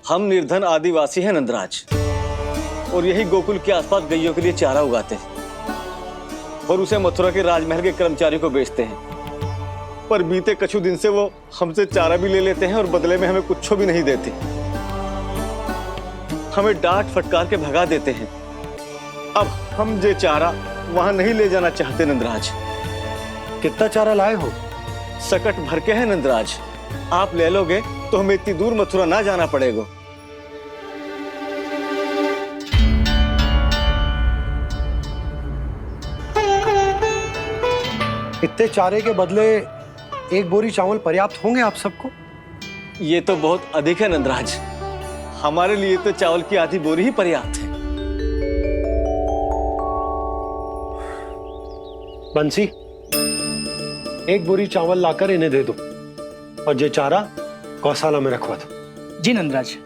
हम निर्धन आदिवासी हैं नंदराज, और यही गोकुल के आसपास गैयों के लिए चारा उगाते हैं और उसे मथुरा के राजमहल के कर्मचारियों को बेचते हैं। पर बीते कुछ दिन से वो हमसे चारा भी ले लेते हैं और बदले में हमें कुछ भी नहीं देते। हमें डांट फटकार के भगा देते हैं। अब हम ये चारा वहां नहीं ले जाना चाहते नंदराज। कितना चारा लाए हो? सकट भर के है नंदराज। आप ले लोगे तो हमें इतनी दूर मथुरा ना जाना पड़ेगा। इतने चारे के बदले एक बोरी चावल पर्याप्त होंगे आप सबको? ये तो बहुत अधिक है नंदराज। हमारे लिए तो चावल की आधी बोरी ही पर्याप्त है। बंसी, एक बोरी चावल लाकर इन्हें दे दो और ये चारा गौशाला में रखवा दो। जी नंदराज।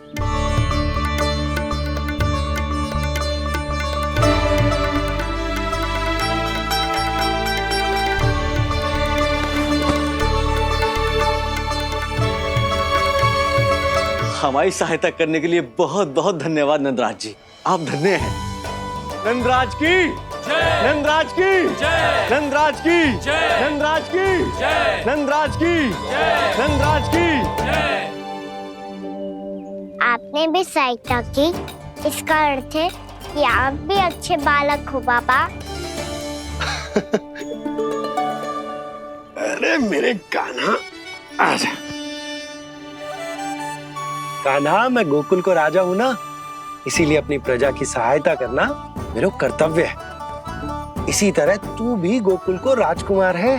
हमारी सहायता करने के लिए बहुत बहुत धन्यवाद नंदराज जी। आप धन्य हैं। नंदराज की जय, नंदराज की जय, नंदराज की जय, नंदराज की जय, नंदराज की जय, नंदराज की जय। आपने भी सहायता की, इसका अर्थ है कि आप भी अच्छे बालक हो पापा। अरे मेरे कान्हा, आजा। कान्हा, मैं गोकुल को राजा हूं ना, इसीलिए अपनी प्रजा की सहायता करना मेरा कर्तव्य है। इसी तरह तू भी गोकुल को राजकुमार है।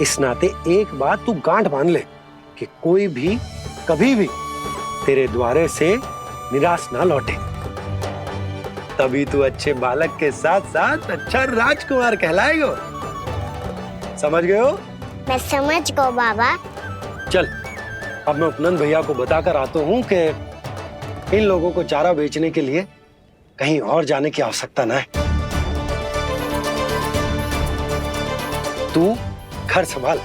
इस नाते एक बात तू गांठ बांध ले कि कोई भी कभी भी तेरे द्वारे से निराश ना लौटे। तभी तू अच्छे बालक के साथ साथ अच्छा राजकुमार कहलाएगा। समझ गए हो? मैं समझ गया बाबा। चल, अब मैं उपनंद भैया को बताकर आता हूँ कि इन लोगों को चारा बेचने के लिए कहीं और जाने की आवश्यकता न है। तू घर संभाल।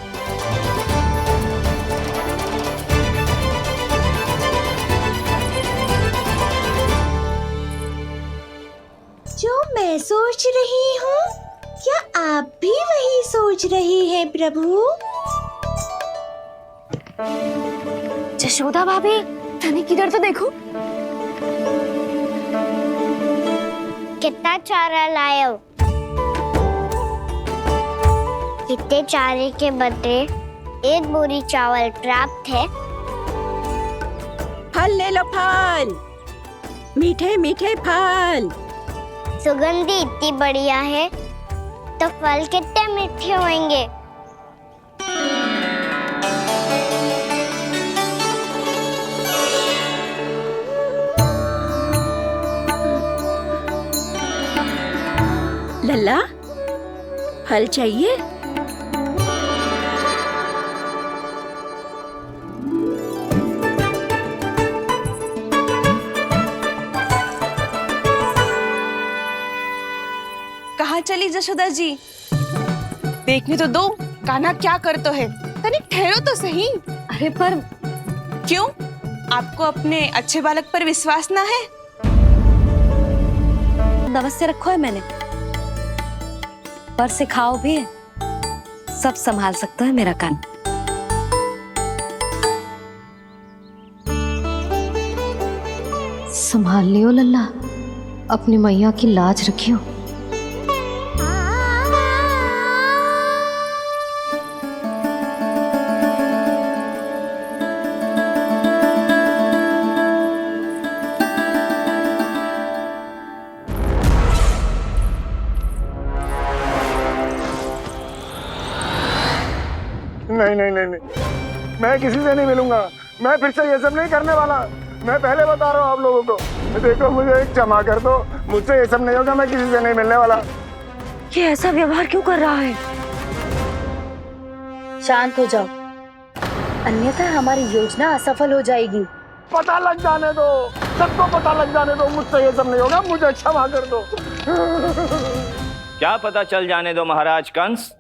जो मैं सोच रही हूँ, क्या आप भी वही सोच रही हैं प्रभु? यशोदा भाभी, तनिक इधर तो देखो। कितना चारा लाए हो? कितने चारे के बदले एक बोरी चावल प्राप्त है। फल ले लो, फल, मीठे मीठे फल। सुगंधी इतनी बढ़िया है तो फल कितने मीठे होंगे। लल्ला, फल चाहिए? कहाँ चली यशोदा जी? देखने तो दो कान्हा क्या करते है। तनिक ठहरो तो सही। अरे पर क्यों? आपको अपने अच्छे बालक पर विश्वास ना है? नमस्ते रखो है मैंने, पर सिखाओ भी है। सब संभाल सकता है मेरा कान। संभाल लियो लल्ला, अपनी मैया की लाज रखियो। नहीं नहीं नहीं नहीं, मैं किसी से नहीं मिलूंगा। मैं फिर से ये सब नहीं करने वाला। मैं पहले बता रहा हूँ आप लोगों को। देखो, मुझे एक क्षमा कर दो, मुझसे ये सब नहीं होगा। मैं किसी से नहीं मिलने वाला। ये ऐसा व्यवहार क्यों कर रहा है? शांत हो जाओ, अन्यथा हमारी योजना असफल हो जाएगी। पता लग जाने दो, सबको पता लग जाने दो। मुझसे ये सब नहीं होगा, मुझे क्षमा कर दो। क्या पता चल जाने दो महाराज कंस?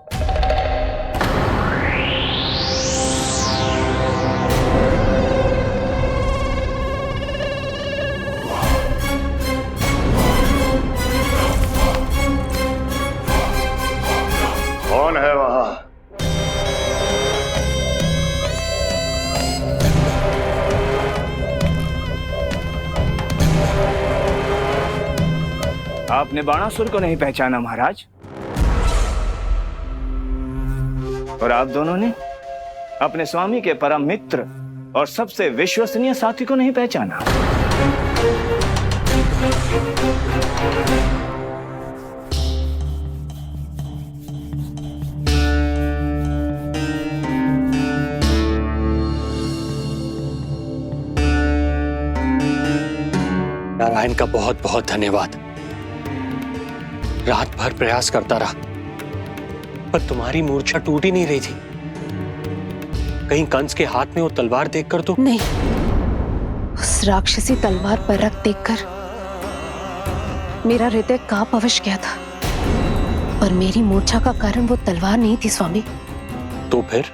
आपने बाणासुर को नहीं पहचाना महाराज, और आप दोनों ने अपने स्वामी के परम मित्र और सबसे विश्वसनीय साथी को नहीं पहचाना। नारायण का बहुत बहुत धन्यवाद। रात भर प्रयास करता रहा, पर तुम्हारी मूर्छा टूट ही नहीं रही थी। कहीं कंस के हाथ में वो तलवार देखकर तो नहीं, उस राक्षसी तलवार पर रख देखकर मेरा हृदय कांप अवश्य गया था, पर मेरी मूर्छा का कारण वो तलवार नहीं थी स्वामी। तो फिर?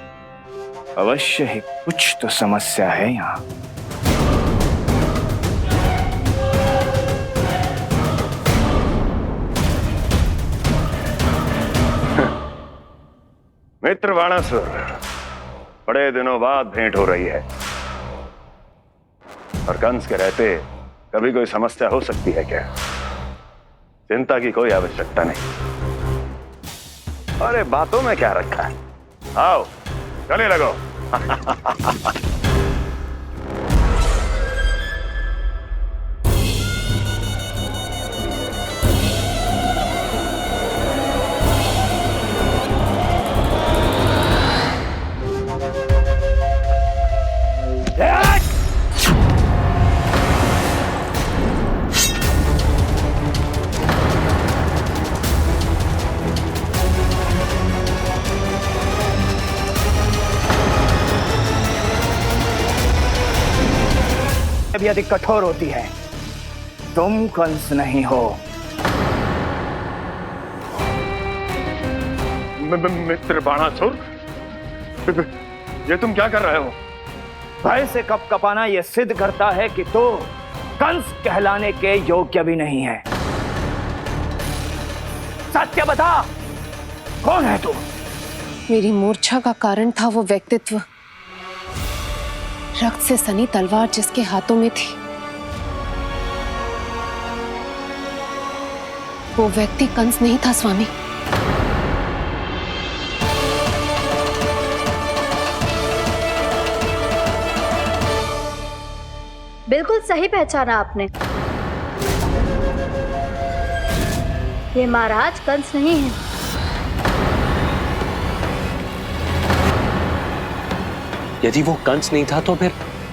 अवश्य ही कुछ तो समस्या है यहाँ। मित्र बाणासुर, बड़े दिनों बाद भेंट हो रही है, और कंस के रहते कभी कोई समस्या हो सकती है क्या? चिंता की कोई आवश्यकता नहीं। अरे बातों में क्या रखा है, आओ गले लगो। भी अधिक कठोर होती है। तुम कंस नहीं हो। मित्र बाणासुर, ये तुम क्या कर रहे हो? भय से कपकपाना यह सिद्ध करता है कि तू कंस कहलाने के योग्य भी नहीं है। सत्य बता, कौन है तू? मेरी मूर्छा का कारण था वो व्यक्तित्व, रक्त से सनी तलवार जिसके हाथों में थी। वो व्यक्ति कंस नहीं था स्वामी। बिल्कुल सही पहचाना आपने। ये महाराज कंस नहीं है। यदि वो कंस नहीं था तो फिर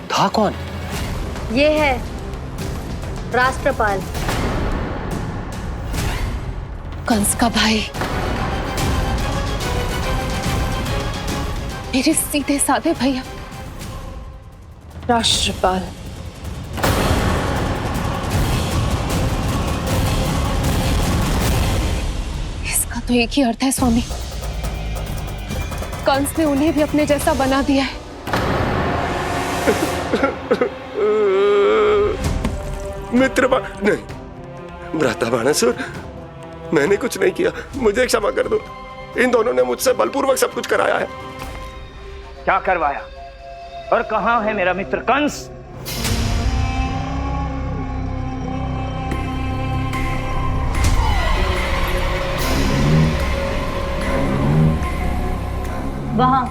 था कौन? ये है राष्ट्रपाल, कंस का भाई, मेरे सीधे साधे भैया राष्ट्रपाल। इसका तो एक ही अर्थ है स्वामी, कंस ने उन्हें भी अपने जैसा बना दिया है। नहीं, भ्राता बाणासुर, मैंने कुछ नहीं किया, मुझे क्षमा कर दो। इन दोनों ने मुझसे बलपूर्वक सब कुछ कराया है। क्या करवाया? और कहां है मेरा मित्र कंस? वहां।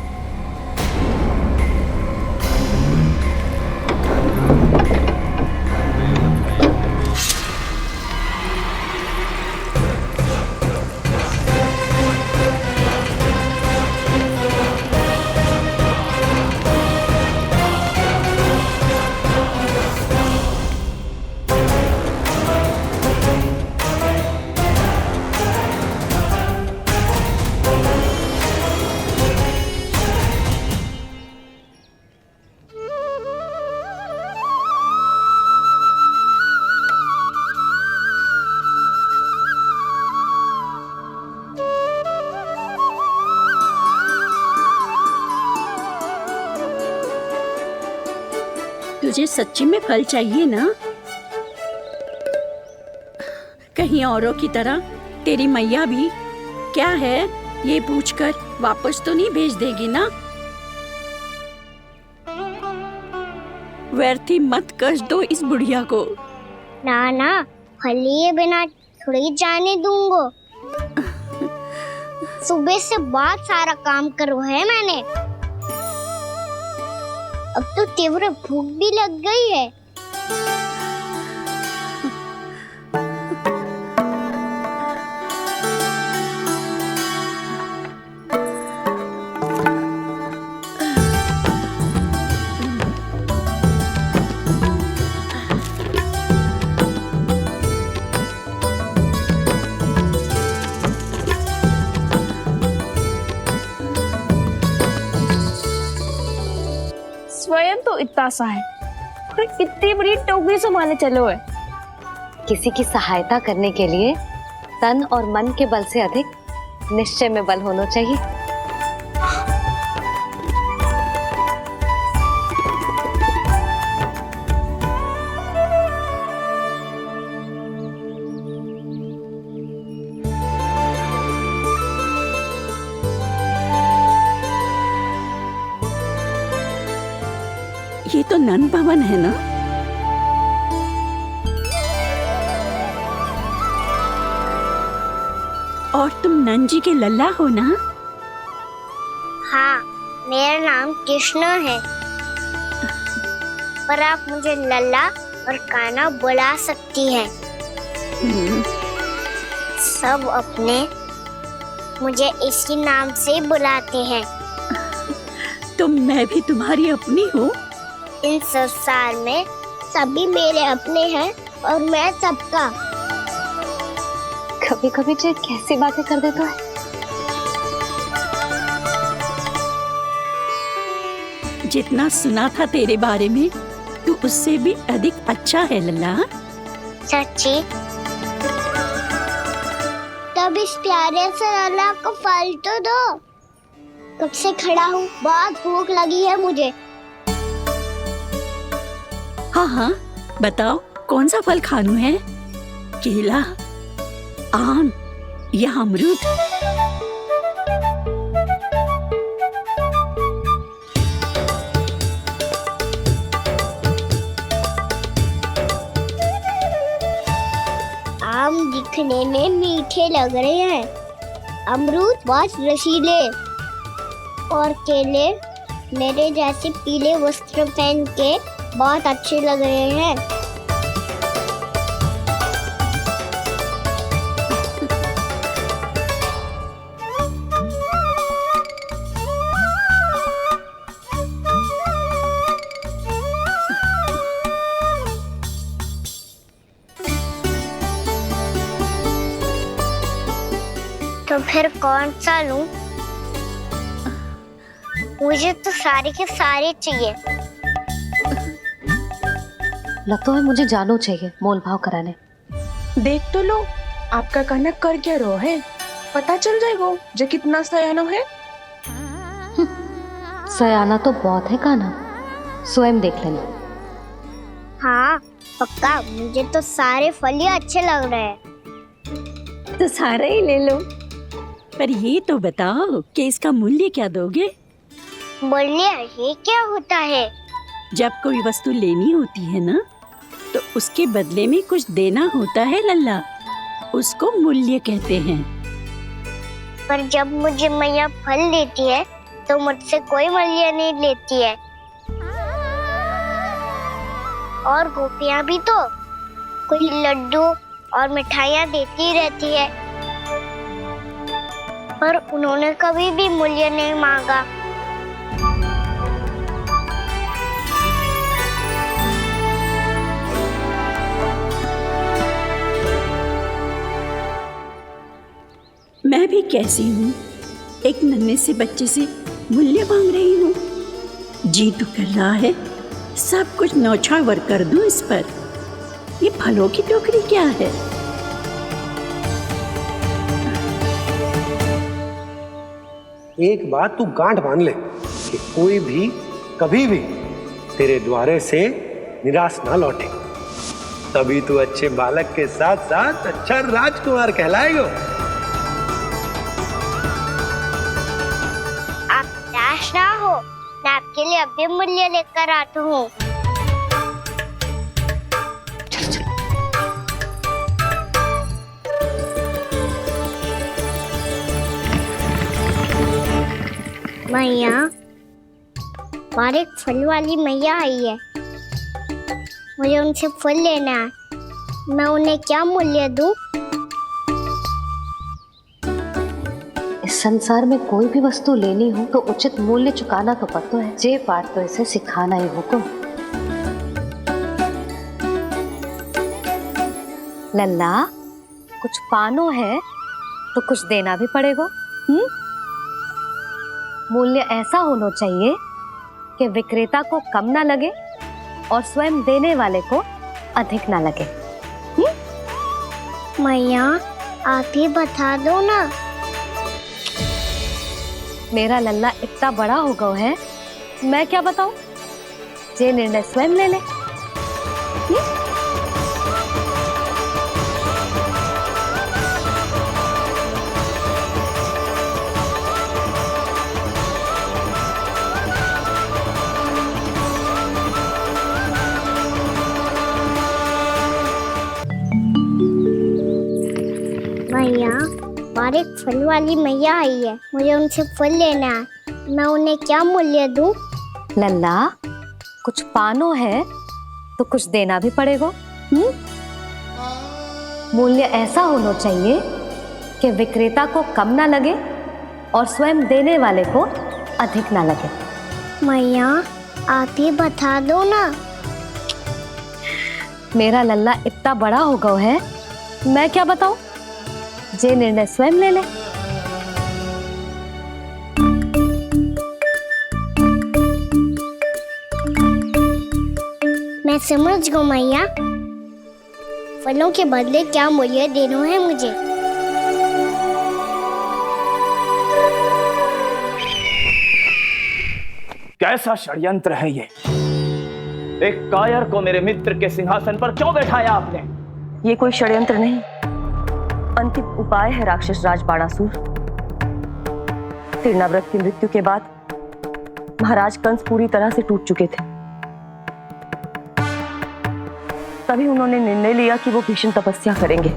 तुझे सच्ची में फल चाहिए ना? कहीं औरों की तरह तेरी मैया भी क्या है ये पूछकर वापस तो नहीं भेज देगी ना? व्यर्थ ही मत कष्ट दो इस बुढ़िया को। ना ना, फल लिए बिना थोड़ी जाने दूंगा। सुबह से बहुत सारा काम करो है मैंने। अब तो तीव्र भूख भी लग गई है। स्वयं तो इतना सा है, कोई कितनी बड़ी टोकरी संभालने चलो है। किसी की सहायता करने के लिए तन और मन के बल से अधिक निश्चय में बल होना चाहिए। ये तो नन भवन है ना? और तुम नन जी के लल्ला हो ना? हाँ, मेरा नाम कृष्ण है, पर आप मुझे लल्ला और कान्हा बुला सकती हैं। सब अपने मुझे इसी नाम से बुलाते हैं। तो मैं भी तुम्हारी अपनी हूँ। इन संसार में सभी मेरे अपने हैं और मैं सबका। कभी कभी जो कैसी बातें कर देता है। जितना सुना था तेरे बारे में, तू उससे भी अधिक अच्छा है लल्ला। सच्ची? तब इस प्यारे से लल्ला को फल तो दो। कब से खड़ा हूँ, बहुत भूख लगी है मुझे। हाँ हाँ, बताओ कौन सा फल खानू है? केला, आम या अमरूद? आम दिखने में मीठे लग रहे हैं, अमरूद बहुत रसीले और केले मेरे जैसे पीले वस्त्र पहन के बहुत अच्छे लग रहे हैं। तो फिर कौन सा लूं? मुझे तो सारे के सारे चाहिए। लगता है मुझे जानो चाहिए मोल भाव कराने। देख तो लो, आपका कान्हा कर क्या रो है, पता चल जाएगा जो कितना सयानो है। सयाना तो बहुत है कान्हा, स्वयं देख लेना। हाँ पक्का, मुझे तो सारे फल ही अच्छे लग रहे हैं। तो सारा ही ले लो। पर ये तो बताओ कि इसका मूल्य क्या दोगे? मूल्य ये क्या होता है? जब कोई वस्तु लेनी होती है ना, तो उसके बदले में कुछ देना होता है लल्ला, उसको मूल्य कहते हैं। पर जब मुझे मैया फल देती है तो मुझसे कोई मूल्य नहीं लेती है। और गोपियां भी तो कोई लड्डू और मिठाइयाँ देती रहती है, पर उन्होंने कभी भी मूल्य नहीं मांगा। मैं भी कैसी हूँ, एक नन्हे से बच्चे से मूल्य मांग रही हूँ। जी तो कर रहा है सब कुछ न्यौछावर कर दूं इस पर। ये फलों की टोकरी क्या है? एक बात तू गांठ बांध ले कि कोई भी कभी भी तेरे द्वारे से निराश ना लौटे, तभी तू अच्छे बालक के साथ साथ अच्छा राजकुमार कहलाएगा। आप निराश ना हो, मैं आपके लिए अभी मूल्य लेकर आता हूँ। मैया, बाहर एक फल वाली मैया आई है। मुझे उनसे फल लेना है। मैं उन्हें क्या मूल्य दूं? इस संसार में कोई भी वस्तु लेनी हो तो उचित मूल्य चुकाना तो पड़ता है। जे पाठ तो इसे सिखाना ही हुक्म। लल्ला, कुछ पानो है तो कुछ देना भी पड़ेगा। मूल्य ऐसा होना चाहिए कि विक्रेता को कम ना लगे और स्वयं देने वाले को अधिक ना लगे। मैया, आप ही बता दो ना। मेरा लल्ला इतना बड़ा हो गया है, मैं क्या बताऊं? ये निर्णय स्वयं ले ले। मैया, बाहर एक फल वाली मैया आई है। मुझे उनसे फल लेना है। मैं उन्हें क्या मूल्य दूं? लल्ला, कुछ पानो है तो कुछ देना भी पड़ेगा। मूल्य ऐसा होना चाहिए कि विक्रेता को कम ना लगे और स्वयं देने वाले को अधिक ना लगे। मैया, आप ही बता दो ना। मेरा लल्ला इतना बड़ा हो गया है, मैं क्या बताऊं? जे निर्णय स्वयं ले ले। मैं समझ गई मैया। फलों के बदले क्या मूल्य देना है मुझे। कैसा षड्यंत्र है ये? एक कायर को मेरे मित्र के सिंहासन पर क्यों बैठाया आपने? ये कोई षड्यंत्र नहीं, अंतिम उपाय है राक्षस राज बाणासुर। तीर्णाव्रत की मृत्यु के बाद महाराज कंस पूरी तरह से टूट चुके थे। तभी उन्होंने निर्णय लिया कि वो भीषण तपस्या करेंगे।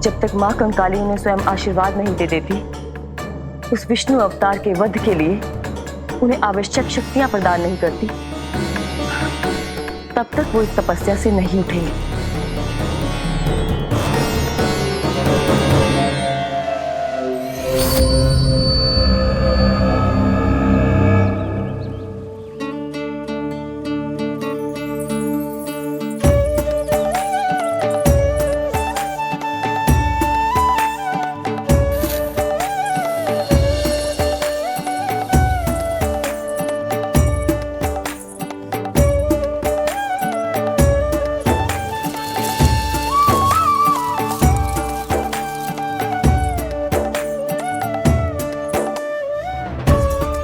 जब तक मां कंकाली उन्हें स्वयं आशीर्वाद नहीं दे देती, उस विष्णु अवतार के वध के लिए उन्हें आवश्यक शक्तियां प्रदान नहीं करती, तब तक वो इस तपस्या से नहीं उठेंगे।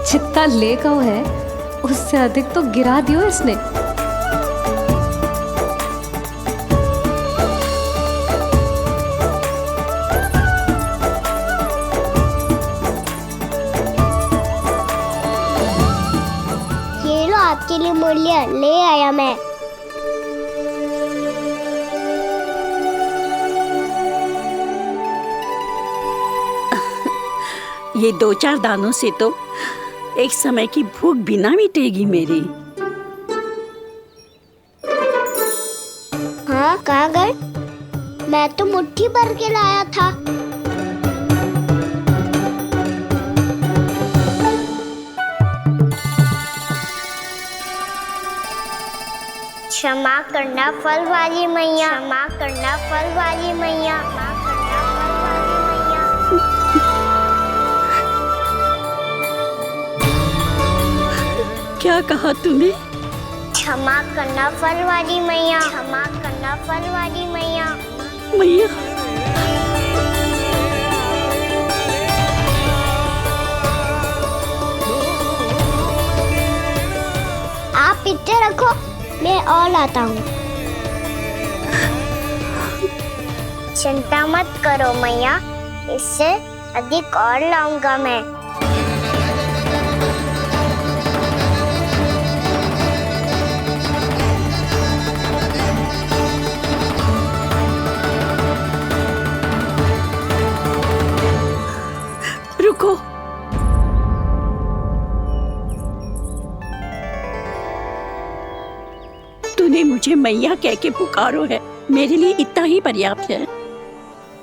जितना ले गया है उससे अधिक तो गिरा दियो इसने। ये लो आपके लिए मूल्य, ले आया मैं। ये 2-4 दानों से तो एक समय की भूख भी ना मिटेगी मेरी। हाँ, कहाँ गए? मैं तो मुट्ठी भर के लाया था। क्षमा करना फल वाली मैया, क्षमा करना फल वाली मैया, क्षमा करना फल वाली मैया। क्या कहा तूने? क्षमा करना फल वाली मैया, क्षमा करना फल वाली मैया। मैया, आप इतने रखो, मैं और लाता हूँ। चिंता मत करो मैया, इससे अधिक और लाऊंगा मैं। रुको। तूने मुझे मैया कह के पुकारो है, मेरे लिए इतना ही पर्याप्त है।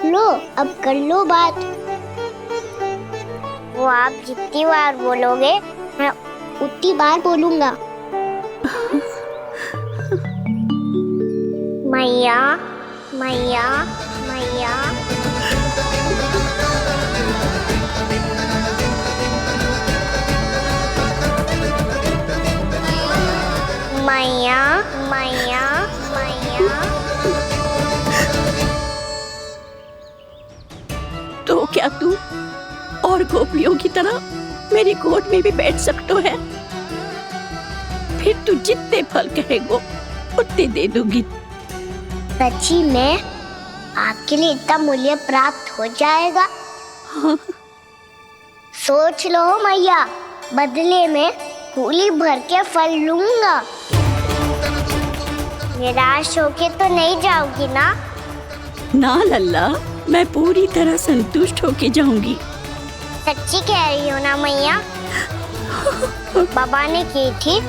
लो अब कर लो बात। वो आप जितनी बार बोलोगे मैं उतनी बार बोलूंगा। मैया मैया मैया। मैया मैया मैया। तो क्या तू और गोपियों की तरह मेरी गोद में भी बैठ सकते है? फिर तू जितने फल कहेगो उतने दे दूंगी। सच्ची में आपके लिए इतना मूल्य प्राप्त हो जाएगा? हाँ। सोच लो मैया, बदले में फूली भर के फल लूंगा। निराश होके तो नहीं जाओगी ना? ना लल्ला, मैं पूरी तरह संतुष्ट होके जाऊंगी। सच्ची कह रही हो ना मैया? बाबा ने की थी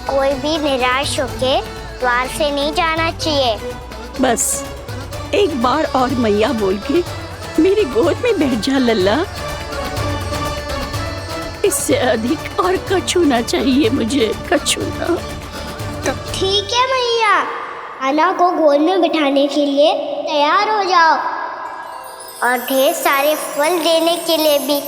कोई भी निराश होके द्वार से नहीं जाना चाहिए। बस एक बार और मैया बोल के मेरी गोद में बैठ जा लल्ला। इससे अधिक और कछु ना चाहिए मुझे, कछु ना। तो ठीक है मैया, आना को गोद में बिठाने के लिए तैयार हो जाओ और ढेर सारे फल देने के लिए भी।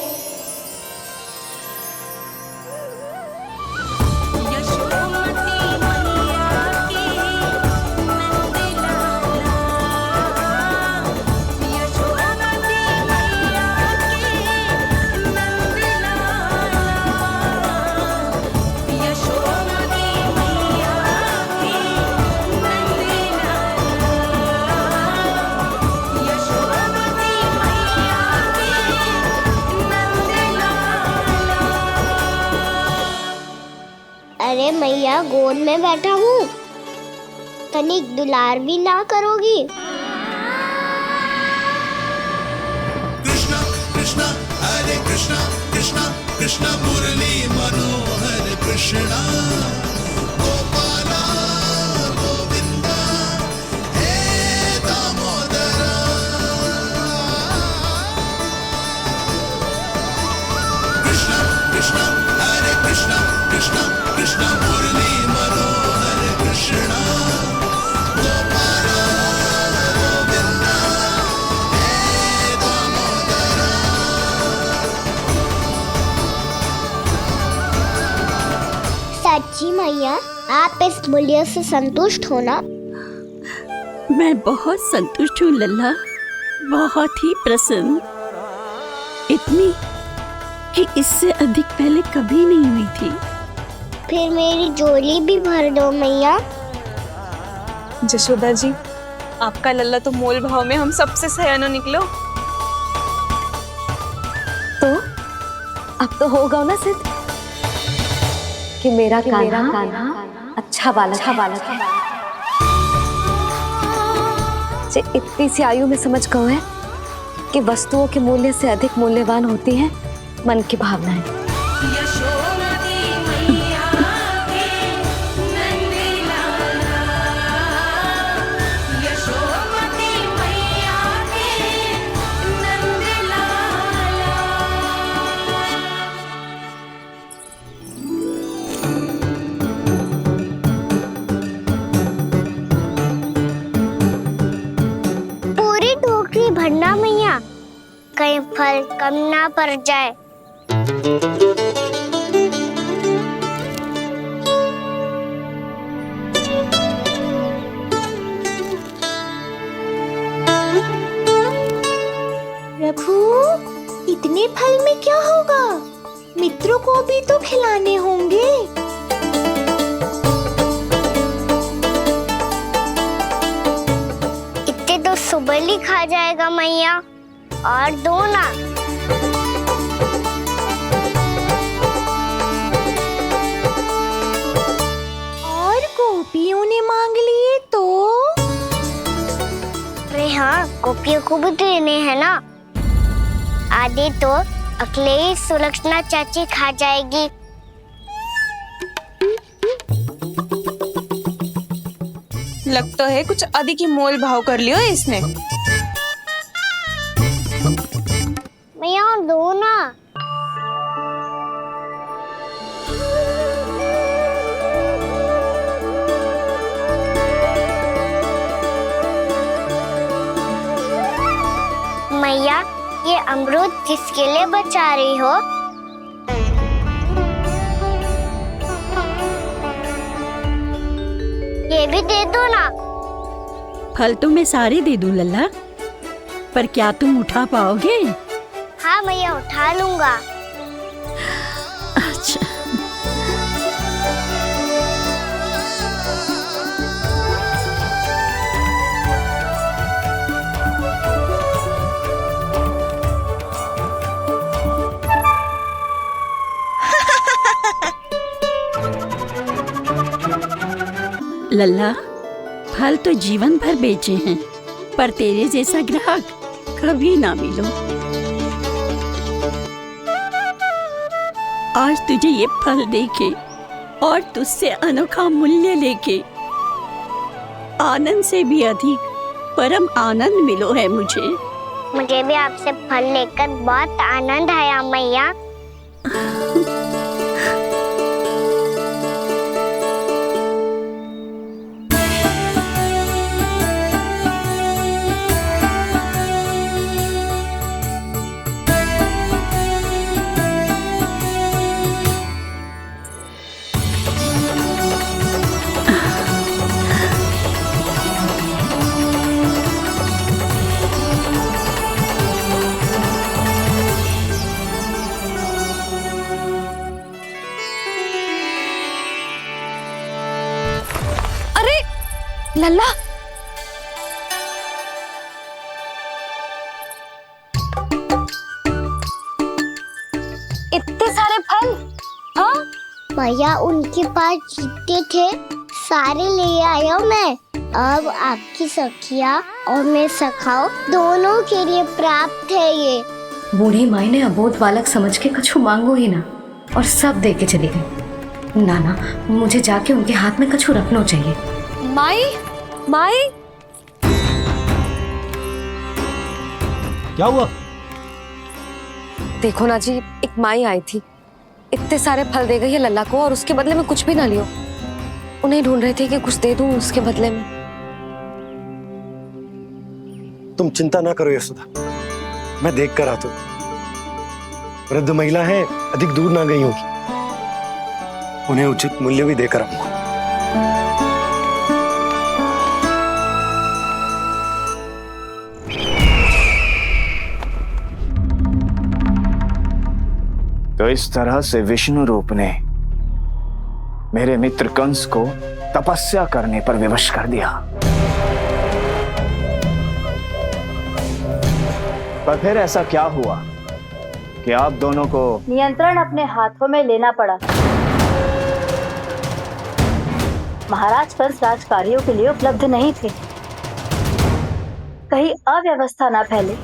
अरे मैया, गोद में बैठा हूँ, तनिक दुलार भी ना करोगी? कृष्णा कृष्णा हरे कृष्णा कृष्णा कृष्णा मुरली मनोहर कृष्णा गोपाला गोविंदा हे दामोदरा। कृष्णा कृष्णा हरे कृष्णा कृष्णा कृष्णा मुरली मनोहर कृष्णा गोपाला गोविंदा हे दामोदरा। सच्ची मैया, आप इस मूल्य से संतुष्ट हो ना? मैं बहुत संतुष्ट हूँ लल्ला, बहुत ही प्रसन्न। इतनी कि इससे अधिक पहले कभी नहीं हुई थी। फिर मेरी झोली भी भर दो मैया। जशोदा जी, आपका लल्ला तो मोल भाव में हम सबसे सयानो निकलो। तो अब तो होगा ना सिद्ध कि मेरा कान्हा अच्छा बालक है। जे इतनी सी आयु में समझ गए है कि वस्तुओं के मूल्य से अधिक मूल्यवान होती है मन की भावनाएं। पूरी टोकरी भरना मैया, कहीं फल कम ना पड़ जाए। प्रभु, इतने फल में क्या होगा? मित्रों को भी तो खिलाने होंगे। इतने तो सुबह ही खा जाएगा मैया, और दो ना। और गोपियों ने मांग लिए तो? अरे हाँ, गोपियों को भी देने हैं ना। आधे तो अकेले सुलक्षणा चाची खा जाएगी। लगता है कुछ अधिक ही मोल भाव कर लियो इसने। मैया और दो ना। मैया, ये अमरूद किसके लिए बचा रही हो? ये भी दे दो ना। फल तो मैं सारे दे दूं लल्ला, पर क्या तुम उठा पाओगे? हाँ मैया, उठा लूंगा। अच्छा। लल्ला, फल तो जीवन भर बेचे हैं, पर तेरे जैसा ग्राहक कभी ना मिलो। आज तुझे ये फल देके और तुझसे अनोखा मूल्य लेके आनंद से भी अधिक परम आनंद मिलो है मुझे। मुझे भी आपसे फल लेकर बहुत आनंद आया मैया। लल्ला, इतने सारे फल? हाँ भैया, उनके पास जितने थे सारे ले आया मैं। अब आपकी सखिया और मैं सखाओ दोनों के लिए प्राप्त है ये। बूढ़ी माई ने अबोध बालक समझ के कछु मांगो ही ना और सब दे के चली गई। नाना, मुझे जाके उनके हाथ में कछु रखना चाहिए। माई, माई, क्या हुआ? देखो ना जी, एक माई आई थी, इतने सारे फल दे गई है लल्ला को और उसके बदले में कुछ भी ना लियो। उन्हें ढूंढ रहे थे कि कुछ दे दूं उसके बदले में। तुम चिंता ना करो यशोदा, मैं देख कर आता हूं। वृद्ध महिला है, अधिक दूर ना गई होगी, उन्हें उचित मूल्य भी देकर आऊंगा। तो इस तरह से विष्णु रूप ने मेरे मित्र कंस को तपस्या करने पर विवश कर दिया। पर फिर ऐसा क्या हुआ कि आप दोनों को नियंत्रण अपने हाथों में लेना पड़ा। महाराज कंस राजकार्यों के लिए उपलब्ध नहीं थे। कहीं अव्यवस्था ना फैले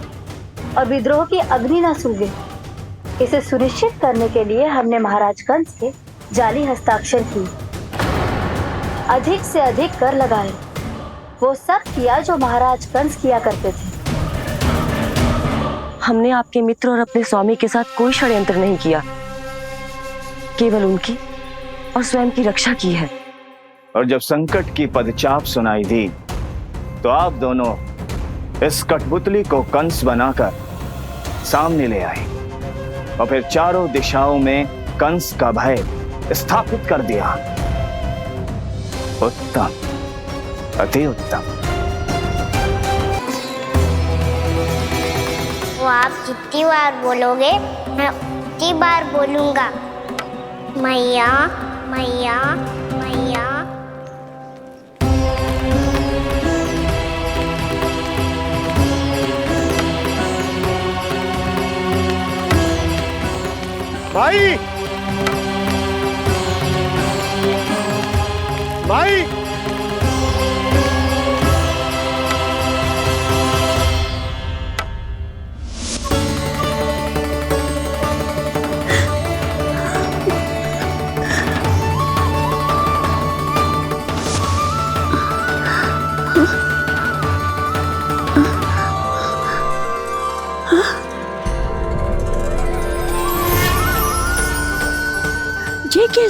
और विद्रोह की अग्नि ना सूखे, इसे सुनिश्चित करने के लिए हमने महाराज कंस के जाली हस्ताक्षर किए, अधिक से अधिक कर लगाए। वो सब किया जो महाराज कंस किया करते थे। हमने आपके मित्र और अपने स्वामी के साथ कोई षड्यंत्र नहीं किया, केवल उनकी और स्वयं की रक्षा की है। और जब संकट की पदचाप सुनाई दी तो आप दोनों इस कठपुतली को कंस बनाकर सामने ले आए और फिर चारों दिशाओं में कंस का भय स्थापित कर दिया। उत्तम, अति उत्तम। वो आप जितनी बार बोलोगे मैं उतनी बार बोलूंगा। मैया, मैया, मैया। माई, माई,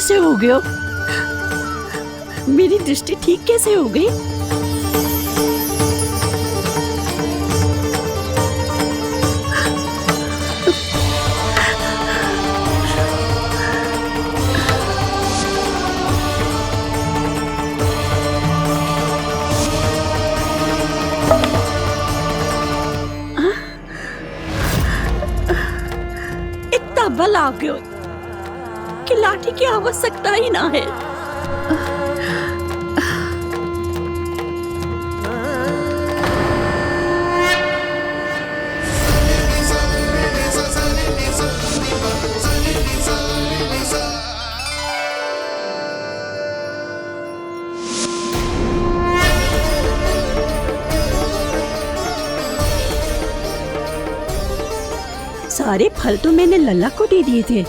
कैसे हो गए हो? मेरी दृष्टि ठीक कैसे हो गई? इतना बल आ गयो कि लाठी की आवश्यकता ही ना है। सारे फल तो मैंने लल्ला को दे दिए थे,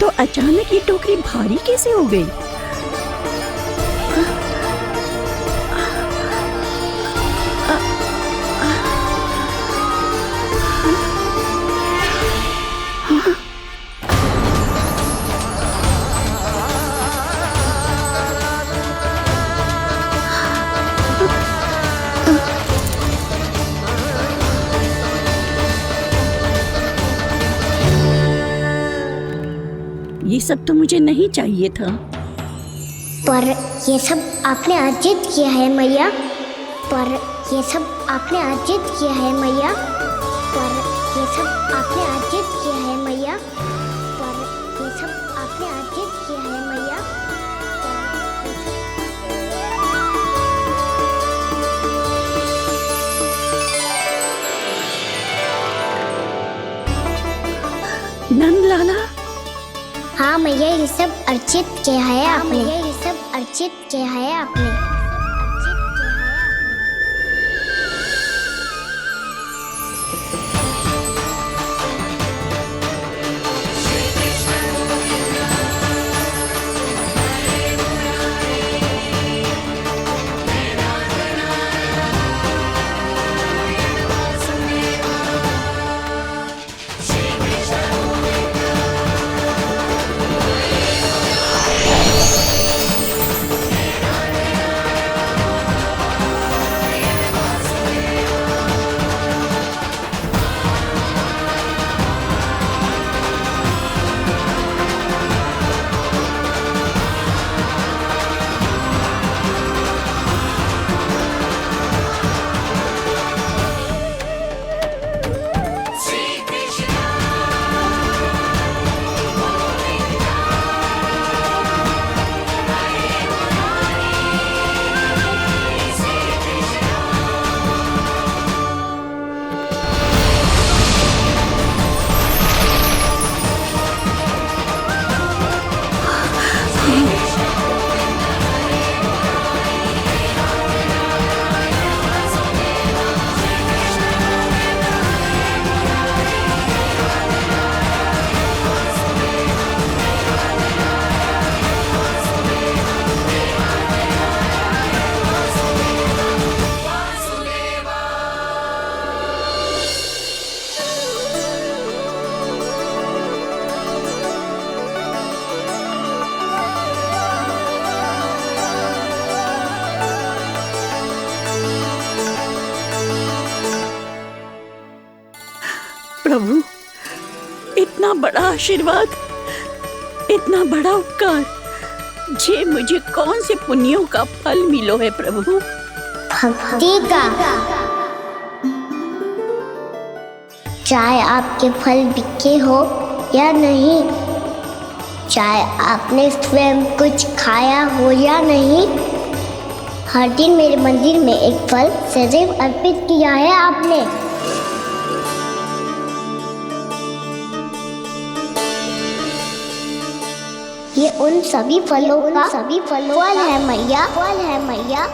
तो अचानक ये टोकरी भारी कैसे हो गई? ये सब तो मुझे नहीं चाहिए था। पर ये सब आपने अर्जित किया है मैया। पर ये सब आपने अर्जित किया है मैया। पर ये सब आपने अर्जित किया है मैया। पर ये सब आपने अर्जित किया है मैया। नंद लाला, हाँ मैया, ये सब अर्जित किया है आपने। ये सब अर्जित किया है आपने। प्रभु, इतना बड़ा आशीर्वाद, इतना बड़ा उपकार, जे मुझे कौन से पुण्यों का फल मिलो है प्रभु? भक्ति का। चाहे आपके फल बिके हो या नहीं, चाहे आपने स्वयं कुछ खाया हो या नहीं, हर दिन मेरे मंदिर में एक फल सदैव अर्पित किया है आपने। ये उन सभी फलों का फल है मैया। फल है मैया।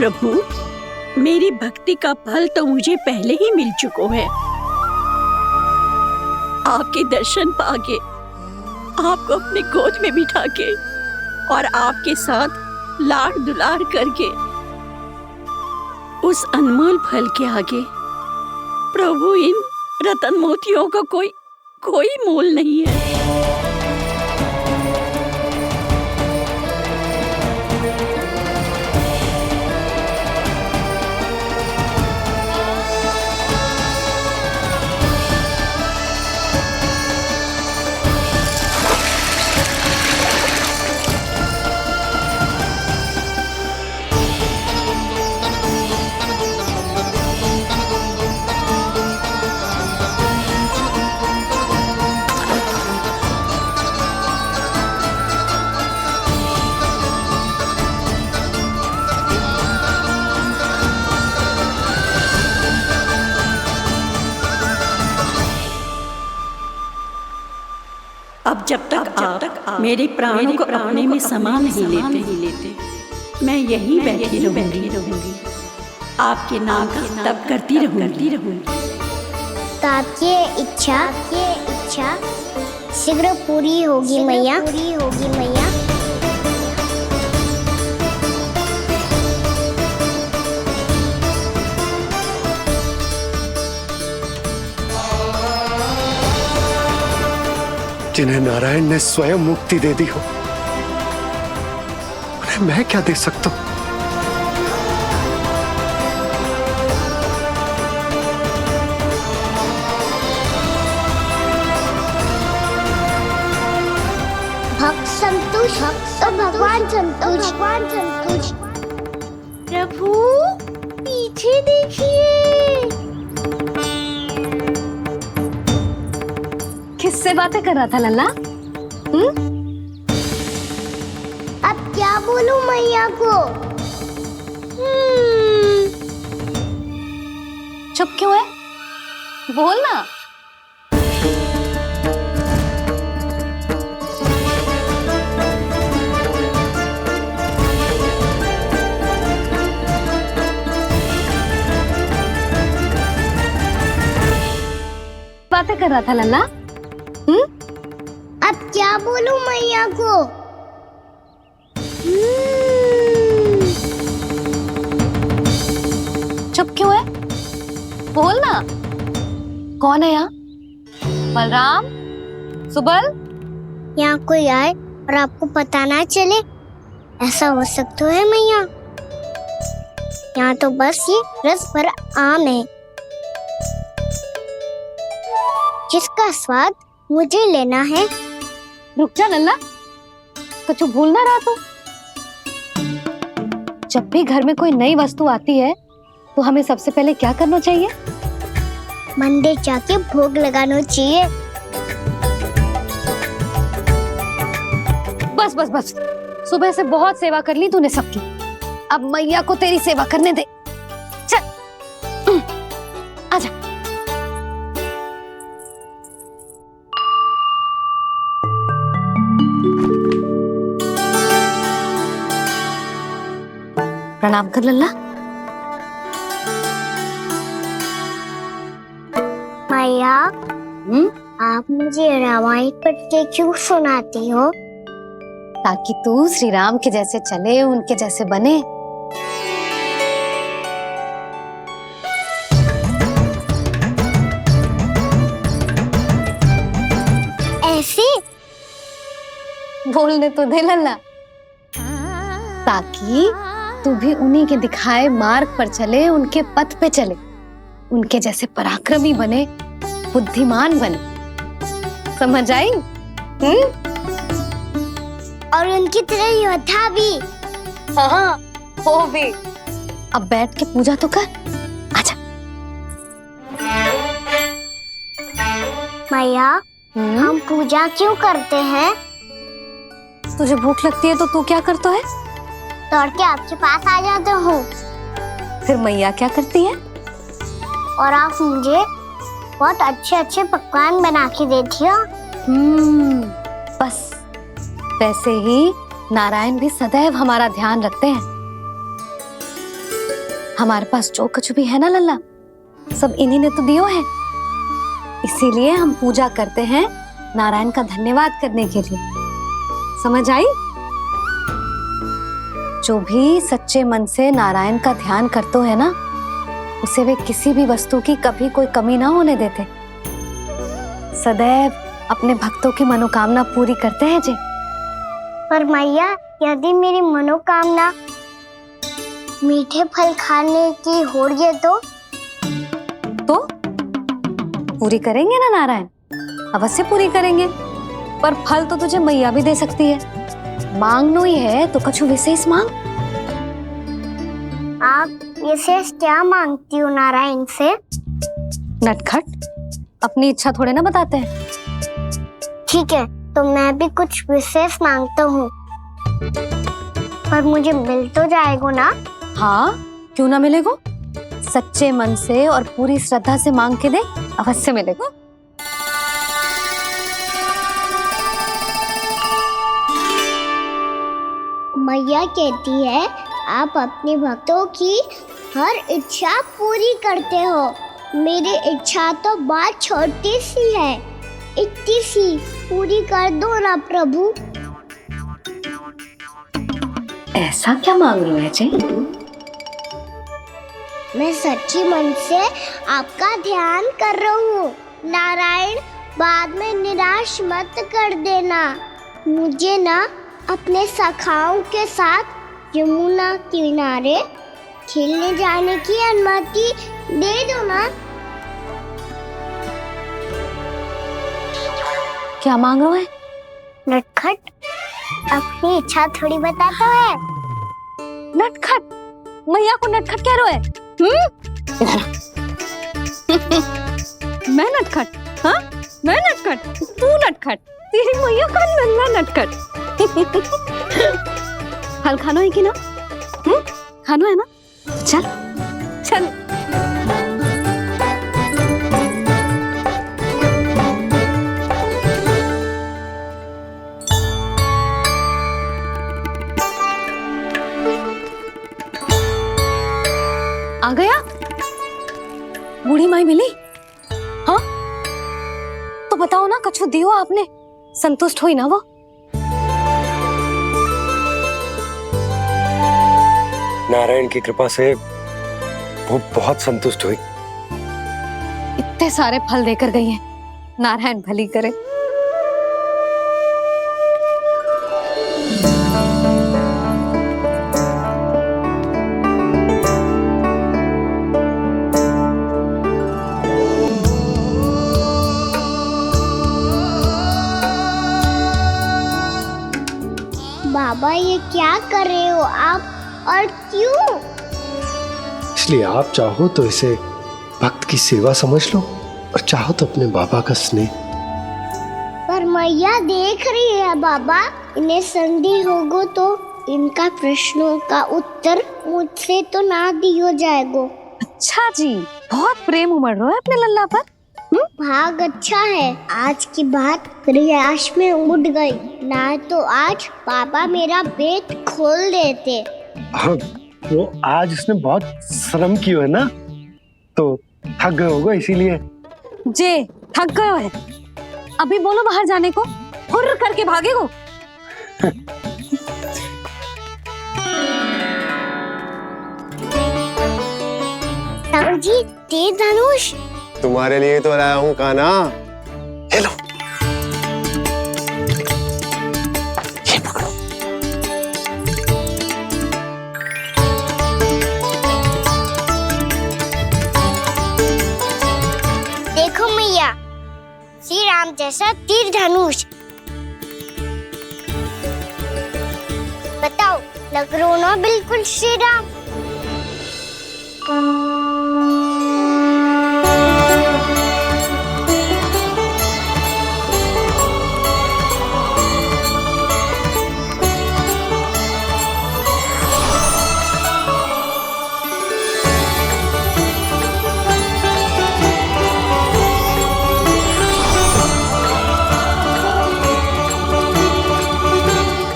प्रभु, मेरी भक्ति का फल तो मुझे पहले ही मिल चुका है। आपके दर्शन पाके, आपको अपने गोद में बिठा के और आपके साथ लाड दुलार करके, उस अनमोल फल के आगे प्रभु इन रतन मोतियों का कोई मोल नहीं है। अब जब तक आप मेरे प्राणों को अपने में समा नहीं लेते, मैं यहीं बैठी रहूंगी, आपके नाम का तप करती रहूंगी। तो आपकी इच्छा शीघ्र पूरी होगी मैया। जिन्हें नारायण ने स्वयं मुक्ति दे दी हो, उन्हें मैं क्या दे सकता हूं? भक्त संतोष तो भगवान संतोष। प्रभु पीछे देखिए। किससे बातें कर रहा था लल्ला? अब क्या बोलूं मैया को? चुप क्यों है? बोल ना। बातें कर रहा था लल्ला? अब क्या बोलूं मैया को? चुप क्यों है? बोल ना। कौन है यहाँ? बलराम, सुबल? यहाँ कोई आए और आपको पता ना चले, ऐसा हो सकता है मैया? यहाँ तो बस ये रस भर आम है, जिसका स्वाद मुझे लेना है। रुक जा लल्ला, कुछ भूल ना रहा तू। जब भी घर में कोई नई वस्तु आती है तो हमें सबसे पहले क्या करना चाहिए? मंदिर जाके भोग लगाना चाहिए। बस बस बस, सुबह से बहुत सेवा कर ली तूने सबकी, अब मैया को तेरी सेवा करने दे। चल आजा। प्रणाम कर लल्ला। मैया, आप मुझे रामायण पढ़ के क्यों सुनाती हो? ताकि तू श्री राम के जैसे चले, उनके जैसे बने। ऐसे? बोलने तो दे लल्ला, ताकि तू भी उन्हीं के दिखाए मार्ग पर चले, उनके पथ पे चले, उनके जैसे पराक्रमी बने, बुद्धिमान बने। समझ आई? और उनकी तरह योद्धा भी। हाँ, वो भी। अब बैठ के पूजा तो कर। आजा। मैया, हम पूजा क्यों करते हैं? तुझे भूख लगती है तो तू क्या करता है? दौड़ के आपके पास आ जाता हूँ। फिर मैया क्या करती है? और आप मुझे बहुत अच्छे अच्छे पकवान बना के देती हो। बस वैसे ही नारायण भी सदैव हमारा ध्यान रखते हैं। हमारे पास जो कुछ भी है ना लल्ला, सब इन्हीं ने तो दियो है। इसीलिए हम पूजा करते हैं नारायण का धन्यवाद करने के लिए। समझ आई? जो भी सच्चे मन से नारायण का ध्यान करते है ना, उसे वे किसी भी वस्तु की कभी कोई कमी ना होने देते। सदैव अपने भक्तों की मनोकामना पूरी करते हैं जी। पर मैया, यदि मेरी मनोकामना मीठे फल खाने की हो रही है तो पूरी करेंगे ना नारायण, अवश्य पूरी करेंगे। पर फल तो तुझे मैया भी दे सकती है। मांगनो ही है तो कछु विशेष मांग। आप विशेष क्या मांगती हो नारायण से? नटखट, अपनी इच्छा थोड़े ना बताते हैं। ठीक है, तो मैं भी कुछ विशेष मांगता हूँ, पर मुझे मिल तो जाएगा ना? हाँ, क्यों ना मिलेगा। सच्चे मन से और पूरी श्रद्धा से मांग के दे, अवश्य मिलेगा। मैया कहती है आप अपने भक्तों की हर इच्छा पूरी करते हो। मेरी इच्छा तो बहुत छोटी सी है, इतनी सी पूरी कर दो ना प्रभु। ऐसा क्या मांग रहे हैं जी? मैं सच्ची मन से आपका ध्यान कर रहा हूँ। नारायण, बाद में निराश मत कर देना। मुझे ना अपने सखाओं के साथ यमुना किनारे खेलने जाने की अनुमति दे दो ना। क्या मांग रहे हैं? नटखट, अपनी इच्छा थोड़ी बताता है। नटखट? मैया को नटखट कह रहे हैं? मैं नटखट? हाँ, मैं नटखट? तू नटखट? तेरी मैया का नल्ला नटखट। फल खाना है कि ना? खाना है ना? चल चल। आ गया? बूढ़ी माई मिली? हाँ, तो बताओ ना, कछु दियो आपने, संतुष्ट हुई ना वो? नारायण की कृपा से वो बहुत संतुष्ट हुई। इतने सारे फल देकर गई हैं, नारायण भली करे। बाबा, ये क्या कर रहे हो आप, और क्यों? इसलिए आप चाहो तो इसे भक्त की सेवा समझ लो, और चाहो तो अपने बाबा का स्नेह। पर मैया देख रही है बाबा, इन्हें संदेह होगो तो इनका प्रश्नों का उत्तर मुझसे तो ना दियो जाएगो। अच्छा जी, बहुत प्रेम उमड़ रहा है अपने लल्ला पर। भाग अच्छा है, आज की बात प्रयास में उड़ गई, ना तो आज पापा मेरा पेट खोल देते। हाँ, वो आज उसने बहुत श्रम किया है ना, तो थक गए होगा इसीलिए। जे थक गए है, अभी बोलो बाहर जाने को, हुर्र करके भागेगो। जी, तीर धनुष तुम्हारे लिए तो लाया हूँ कान्हा। हेलो, ये पकड़ो। देखो मैया, श्री राम जैसा तीर धनुष। बताओ, लग रहा ना बिल्कुल श्री राम?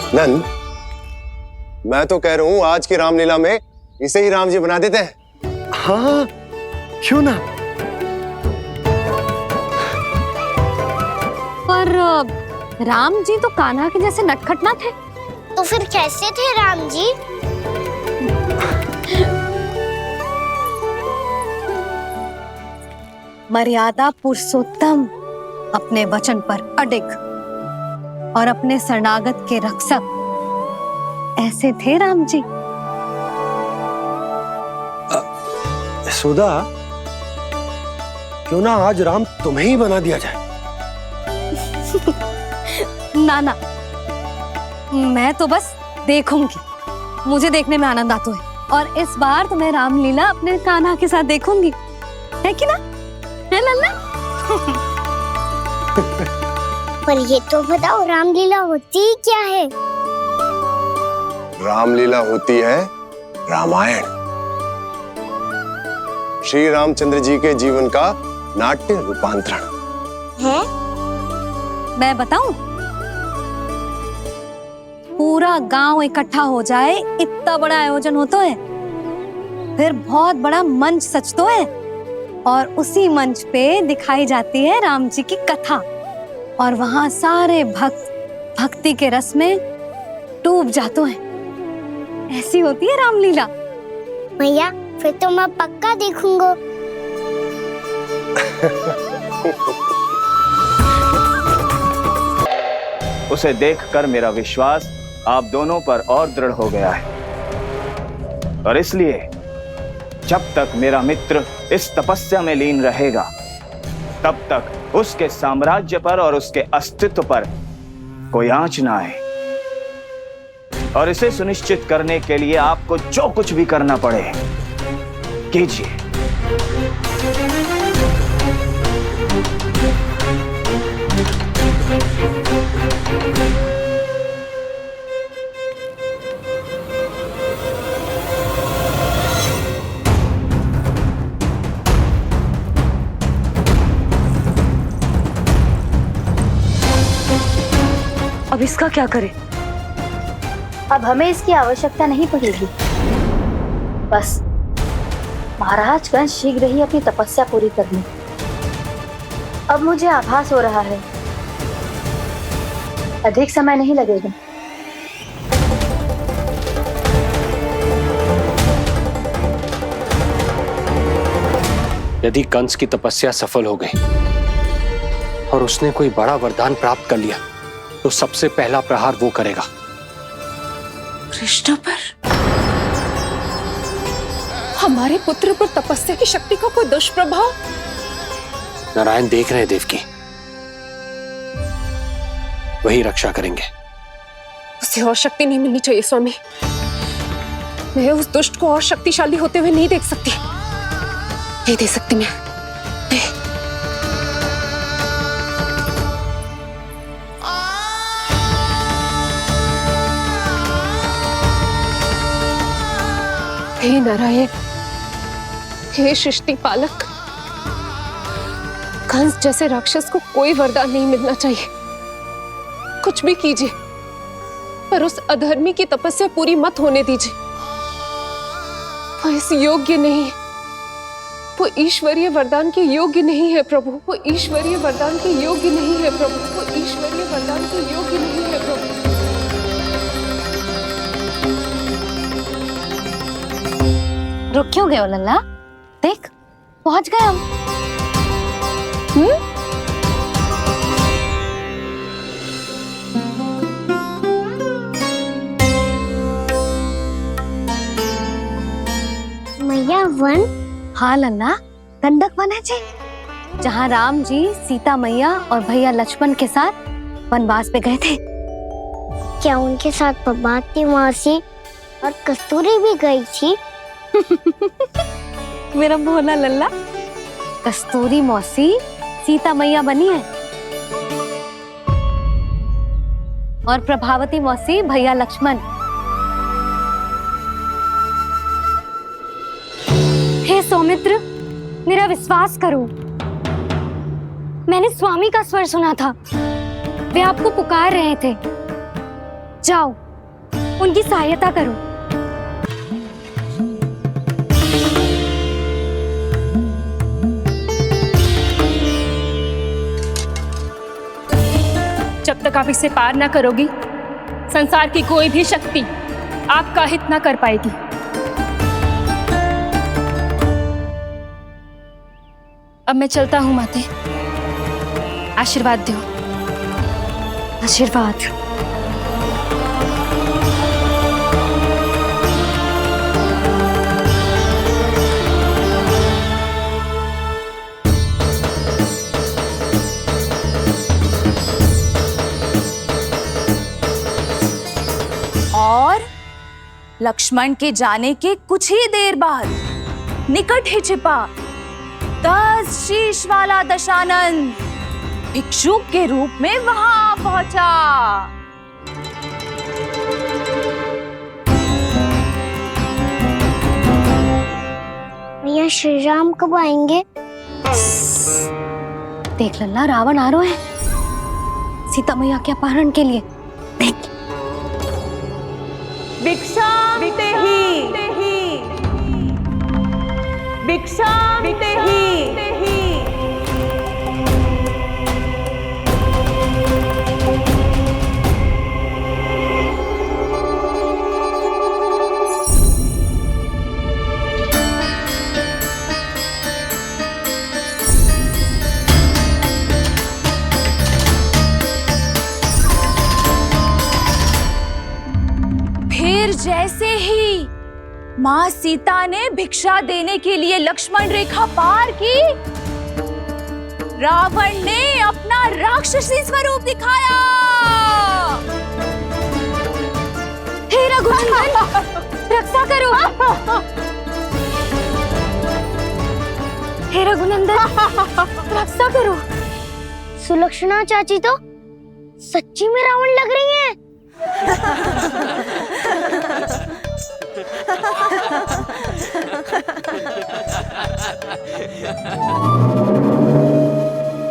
नंद, मैं तो कह रहा हूँ आज की रामलीला में इसे ही राम जी बना देते हैं। हाँ, क्यों ना। पर राम जी तो कान्हा के जैसे नटखट ना थे। तो फिर कैसे थे राम जी? मर्यादा पुरुषोत्तम, अपने वचन पर अडिग और अपने शरणागत के रक्षक, ऐसे थे राम जी। यशोदा, क्यों ना आज राम तुम्हें ही बना दिया जाए। ना ना, मैं तो बस देखूंगी, मुझे देखने में आनंद आता है। और इस बार तो मैं रामलीला अपने कान्हा के साथ देखूंगी, है कि ना, है लल्ला? पर ये तो बताओ, रामलीला होती क्या है? रामलीला होती है रामायण। श्री रामचंद्र जी के जीवन का नाट्य रूपांतरण है। मैं बताऊं, पूरा गांव इकट्ठा हो जाए, इतना बड़ा आयोजन होता है, फिर बहुत बड़ा मंच सजतो है और उसी मंच पे दिखाई जाती है राम जी की कथा और वहां सारे भक्त भक्ति के रस में डूब जाते हैं। ऐसी होती है रामलीला। भैया, फिर तो मैं पक्का देखूंगा। उसे देखकर मेरा विश्वास आप दोनों पर और दृढ़ हो गया है और इसलिए जब तक मेरा मित्र इस तपस्या में लीन रहेगा तब तक उसके साम्राज्य पर और उसके अस्तित्व पर कोई आंच ना आए। और इसे सुनिश्चित करने के लिए आपको जो कुछ भी करना पड़े कीजिए। अब इसका क्या करें? अब हमें इसकी आवश्यकता नहीं पड़ेगी। बस महाराजगण शीघ्र ही अपनी तपस्या पूरी कर लें। अब मुझे आभास हो रहा है अधिक समय नहीं लगेगा। यदि कंस की तपस्या सफल हो गई और उसने कोई बड़ा वरदान प्राप्त कर लिया तो सबसे पहला प्रहार वो करेगा। कृष्ण पर? हमारे पुत्र पर तपस्या की शक्ति का कोई दुष्प्रभाव? नारायण देख रहे हैं देवकी, वही रक्षा करेंगे। उसे और शक्ति नहीं मिलनी चाहिए स्वामी। मैं उस दुष्ट को और शक्तिशाली होते हुए नहीं देख सकती, नहीं दे सकती मैं। हे नारायण, हे सृष्टि पालक, कंस जैसे राक्षस को कोई वरदान नहीं मिलना चाहिए। कुछ भी कीजिए पर उस अधर्मी की तपस्या पूरी मत होने दीजिए। वो इस योग्य नहीं है, वो ईश्वरीय वरदान के योग्य नहीं है प्रभु। वो ईश्वरीय वरदान के योग्य नहीं है प्रभु। वो ईश्वरीय वरदान के योग्य नहीं है प्रभु। रुक क्यों गए हो लल्ला? देख, पहुंच गए हम। मैया वन? हाँ लल्ला, गंडक वन है जी, जहाँ राम जी सीता मैया और भैया लक्ष्मण के साथ वनवास पे गए थे। क्या उनके साथ पद्मावती मौसी और कस्तूरी भी गई थी? मेरा भोला लल्ला, कस्तूरी मौसी सीता मैया बनी है और प्रभावती मौसी भैया लक्ष्मण। हे सौमित्र, मेरा विश्वास करो, मैंने स्वामी का स्वर सुना था, वे आपको पुकार रहे थे। जाओ, उनकी सहायता करो। जब तक आप इसे पार ना करोगी, संसार की कोई भी शक्ति आपका हित ना कर पाएगी। अब मैं चलता हूँ माते, आशीर्वाद दो। आशीर्वाद। और लक्ष्मण के जाने के कुछ ही देर बाद निकट ही छिपा 10 शीश वाला दशानन भिक्षुक के रूप में वहां पहुंचा। भैया श्री राम कब आएंगे? देख लल्ला, रावण आ रहा है सीता मैया के अपहरण के लिए। भिक्षाम देहि, भिक्षाम देहि। जैसे ही मां सीता ने भिक्षा देने के लिए लक्ष्मण रेखा पार की, रावण ने अपना राक्षसी स्वरूप दिखाया। हे रघुनंदन, रक्षा करो। हे रघुनंदन, रक्षा करो। सुलक्षणा चाची तो सच्ची में रावण लग रही हैं।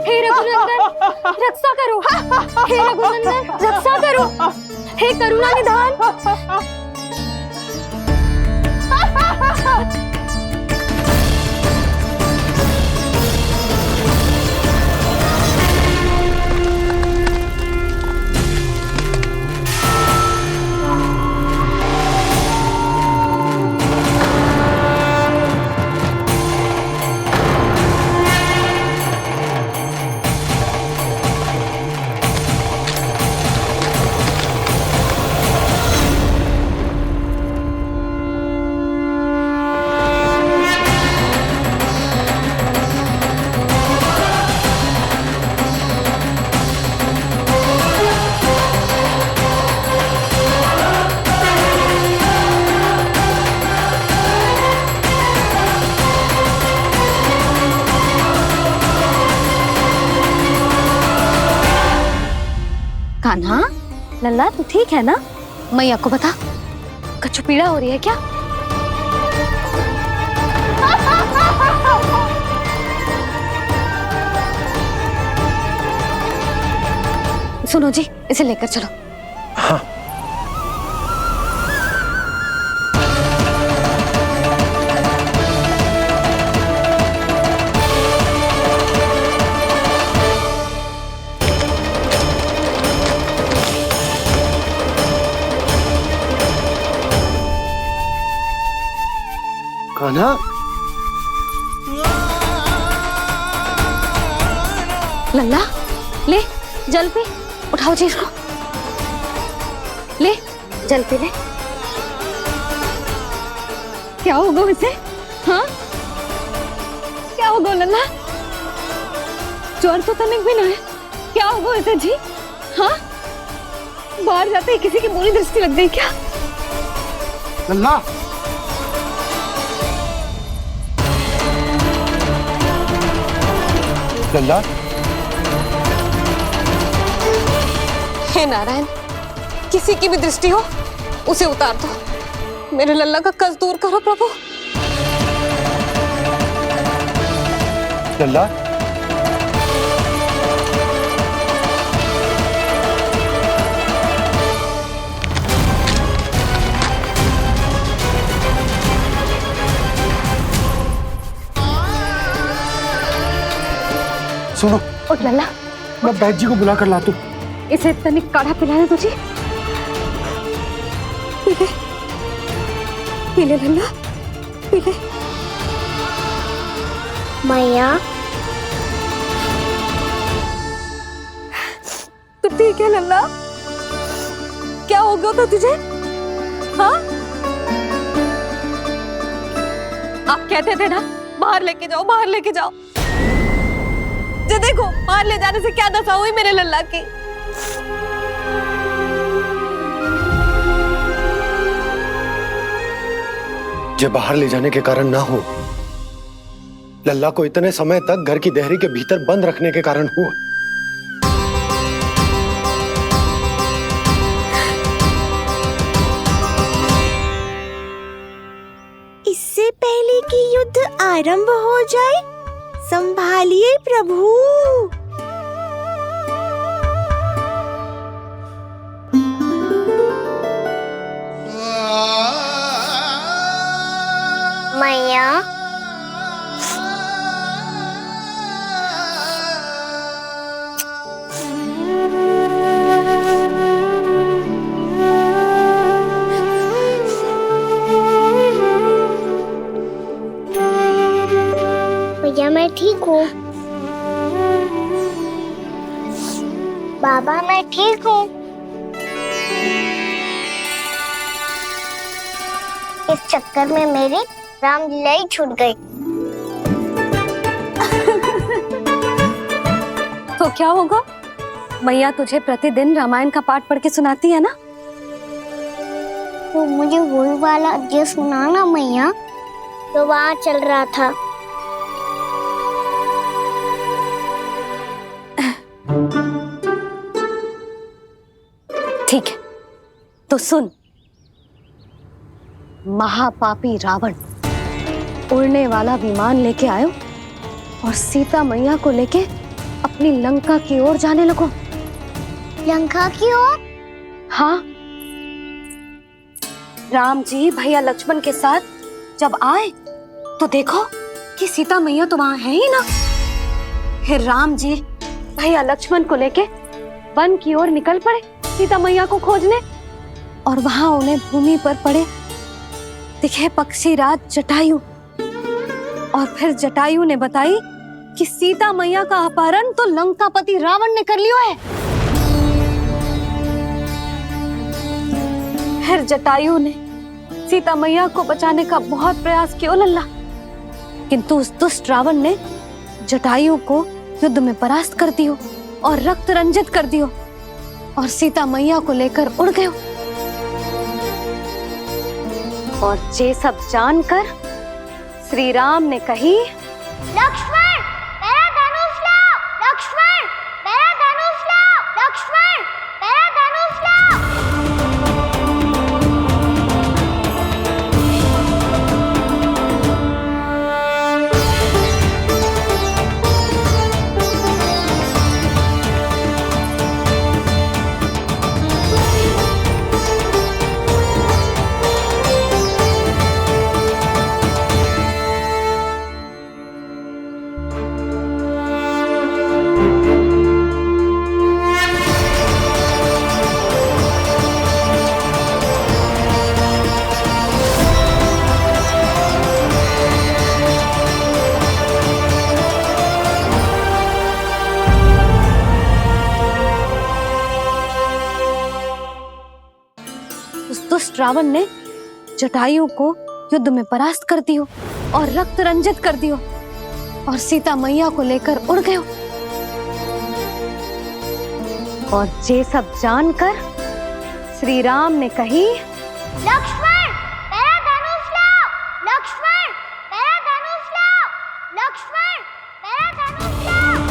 हे रघुनंदन, रक्षा करो। हे रघुनंदन, रक्षा करो। हे करुणा निधान। कान्हा, लल्ला तू ठीक है ना? मैया को बता, कछु पीड़ा हो रही है क्या? सुनो जी, इसे लेकर चलो। हाँ। कान्हा, लल्ला ले जल पी, उठाओ जी इसको, ले जल पी ले। क्या होगा उसे? हाँ क्या होगा लल्ला? ज्वर तो तनिक भी ना है, क्या होगा उसे जी? हाँ बाहर जाते ही किसी की बुरी दृष्टि लग गई क्या? लल्ला, लल्ला, हे नारायण, किसी की भी दृष्टि हो उसे उतार दो। मेरे लल्ला का कष्ट दूर करो प्रभु। लल्ला, सुनो, उठ लल्ला, मैं बैद जी को बुला कर लाता हूँ। इसे तनिक काढ़ा पिलाने तुझे। पीले पीले लल्ला, पीले। मैया तो ठीक है लल्ला, क्या हो गया था तुझे? हाँ, आप कहते थे ना बाहर लेके जाओ, बाहर लेके जाओ। जे देखो बाहर ले जाने से क्या दशा हुई मेरे लल्ला की। जो बाहर ले जाने के कारण ना हो, लल्ला को इतने समय तक घर की देहरी के भीतर बंद रखने के कारण हुआ। इससे पहले कि युद्ध आरंभ हो जाए, संभालिए प्रभु। मैया भैया मैं ठीक हूँ। बाबा मैं ठीक हूँ। इस चक्कर में मेरी रामलीला ही छूट गई। तो क्या होगा? मैया तुझे प्रतिदिन रामायण का पाठ पढ़ के सुनाती है ना? तो मुझे वही वाला अध्याय सुनाना मैया, तो वहाँ चल रहा था। ठीक है, तो सुन। महापापी रावण उड़ने वाला विमान लेके आयो और सीता मैया को लेके अपनी लंका की ओर जाने लगो। लंका की ओर? हाँ, राम जी भैया लक्ष्मण के साथ जब आए तो देखो कि सीता मैया तो वहां है ही ना। फिर राम जी भैया लक्ष्मण को लेके वन की ओर निकल पड़े सीता मैया को खोजने, और वहां उन्हें भूमि पर पड़े दिखे पक्षी राज जटायु। और फिर जटायु ने बताई कि सीता मैया का अपहरण तो लंकापति रावण ने कर लियो है। फिर जटायु ने सीता मैया को बचाने का बहुत प्रयास किया लल्ला, किंतु उस दुष्ट रावण ने जटायु को युद्ध में परास्त कर दियो और रक्त रंजित कर दियो और सीता मैया को लेकर उड़ गयो। और ये सब जानकर श्री राम ने कही, लक्ष्मण मेरा धनुष लाओ, लक्ष्मण मेरा धनुष लाओ, लक्ष्मण मेरा धनुष लाओ। दुष्ट रावण ने जटायु को युद्ध में परास्त कर दियो और रक्त रंजित कर दियो और सीता मैया को लेकर उड़ गयो। और ये सब जानकर श्री राम ने कही, लक्ष्मण मेरा धनुष लाओ, लक्ष्मण मेरा धनुष लाओ, लक्ष्मण मेरा धनुष लाओ।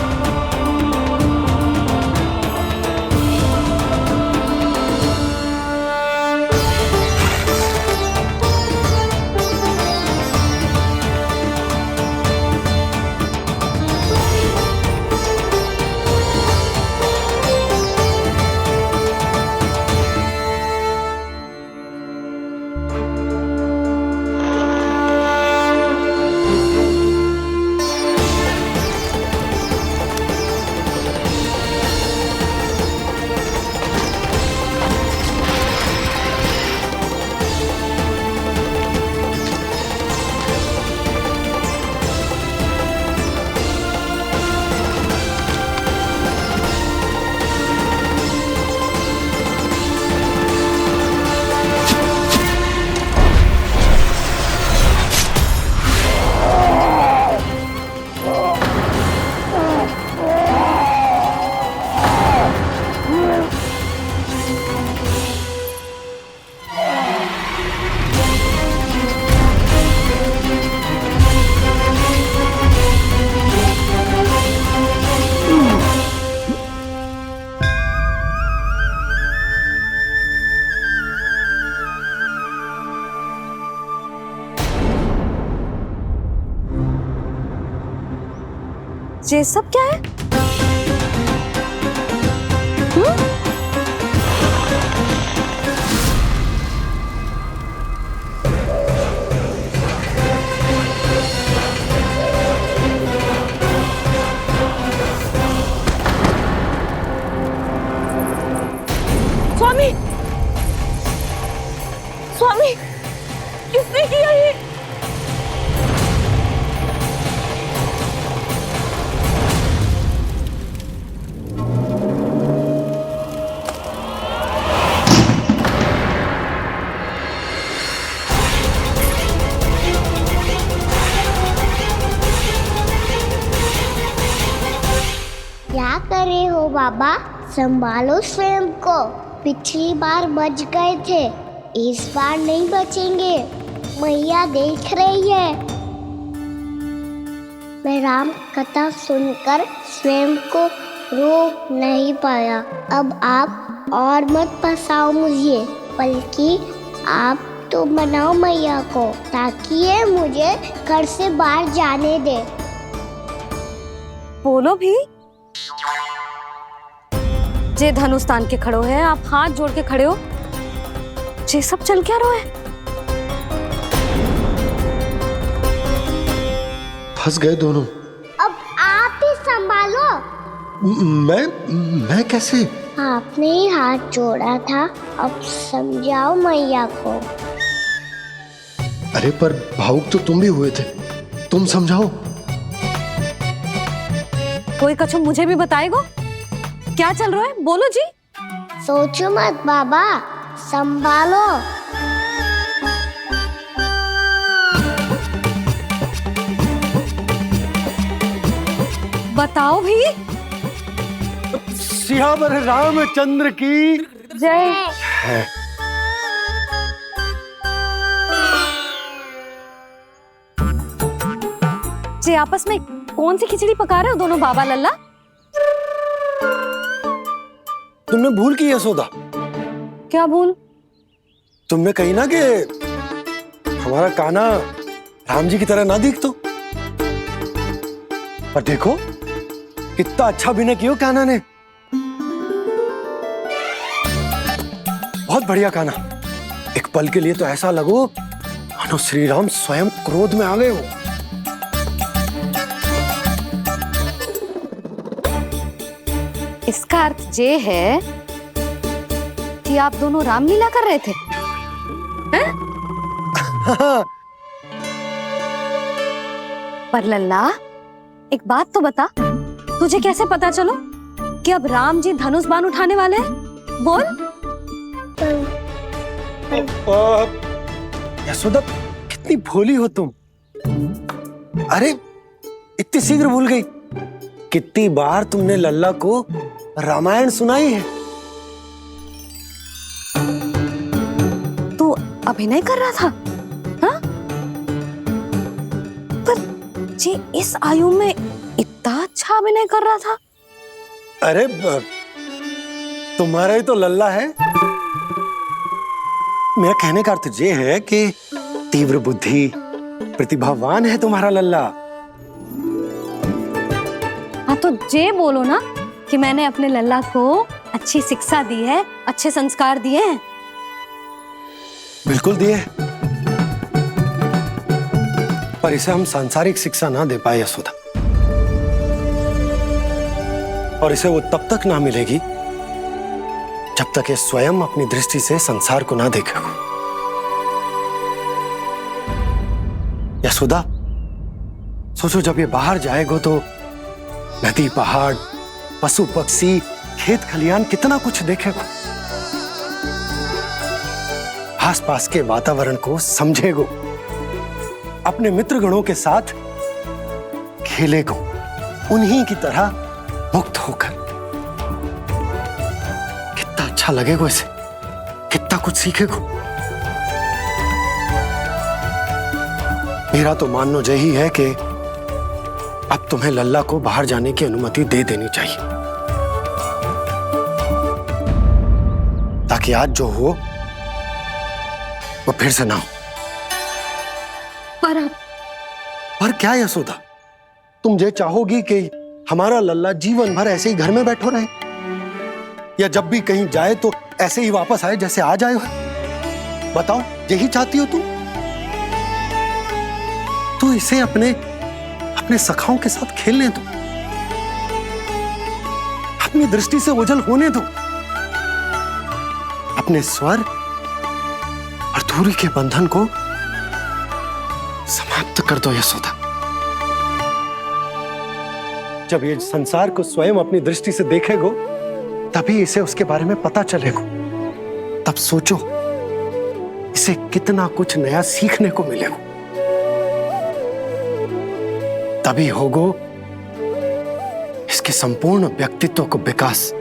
ये सब क्या है? स्वामी, स्वामी, किसने किया ये? क्या कर रहे हो बाबा? संभालो स्वयं को। पिछली बार बच गए थे, इस बार नहीं बचेंगे। मैया देख रही है। मैं राम कथा सुनकर स्वयं को रोक नहीं पाया। अब आप और मत फंसाओ मुझे, बल्कि आप तो मनाओ मैया को, ताकि ये मुझे घर से बाहर जाने दे। बोलो भी। जे धनुष तान के खड़ो है, आप हाथ जोड़ के खड़े हो, ये सब चल क्या रहा है? फंस गए दोनों। अब आप ही संभालो। मैं कैसे? आपने ही हाथ जोड़ा था, अब समझाओ मैया को। अरे पर भावुक तो तुम भी हुए थे, तुम समझाओ। कोई कछु मुझे भी बताएगो? क्या चल रहा है? बोलो जी। सोचो मत बाबा, संभालो। बताओ भी। सियावर रामचंद्र की जय। जे आपस में कौन सी खिचड़ी पका रहे हो दोनों बाबा लल्ला? तुमने भूल की यशोदा? क्या भूल? तुमने कही ना कि हमारा कान्हा राम जी की तरह ना दिख तो। पर देखो कितना अच्छा अभिनय किया कान्हा ने। बहुत बढ़िया कान्हा। एक पल के लिए तो ऐसा लगो मानो श्री राम स्वयं क्रोध में आ गए हो। इसका अर्थ ये है कि आप दोनों रामलीला कर रहे थे, हैं? पर लल्ला एक बात तो बता, तुझे कैसे पता चलो कि अब राम जी धनुष बाण उठाने वाले हैं? बोल। यशोदा कितनी भोली हो तुम। अरे इतनी शीघ्र भूल गई। कितनी बार तुमने लल्ला को रामायण सुनाई है। तू अभिनय कर रहा था, हाँ? पर जी इस आयु में इतना अच्छा अभिनय कर रहा था। अरे तुम्हारा ही तो लल्ला है। मेरा कहने का अर्थ ये है कि तीव्र बुद्धि, प्रतिभावान है तुम्हारा लल्ला। हाँ तो जे बोलो ना कि मैंने अपने लल्ला को अच्छी शिक्षा दी है, अच्छे संस्कार दिए हैं। बिल्कुल दिए, पर इसे हम सांसारिक शिक्षा ना दे पाए यशोदा। और इसे वो तब तक ना मिलेगी जब तक ये स्वयं अपनी दृष्टि से संसार को ना देखेगा। यशोदा सोचो, जब ये बाहर जाएगा तो नदी, पहाड़, पशु पक्षी, खेत खलियान कितना कुछ देखेगा। आसपास के वातावरण को समझेगो, अपने मित्र गणों के साथ खेलेगो, उन्हीं की तरह मुक्त होकर। कितना अच्छा लगेगा इसे, कितना कुछ सीखेगो। मेरा तो मानना यही है कि अब तुम्हें लल्ला को बाहर जाने की अनुमति दे देनी चाहिए, ताकि आज जो हो वो फिर से ना हो। पर क्या यशोदा, तुम ये चाहोगी कि हमारा लल्ला जीवन भर ऐसे ही घर में बैठो रहे, या जब भी कहीं जाए तो ऐसे ही वापस आए जैसे आज आए हो? बताओ, यही चाहती हो तुम? तो इसे अपने सखाओं के साथ खेलने दो, अपनी दृष्टि से ओझल होने दो, अपने स्वर और दूरी के बंधन को समाप्त कर दो यशोदा। जब ये संसार को स्वयं अपनी दृष्टि से देखेगो, तभी इसे उसके बारे में पता चलेगा। तब सोचो इसे कितना कुछ नया सीखने को मिलेगा। तभी होगो इसके संपूर्ण व्यक्तित्व को विकास।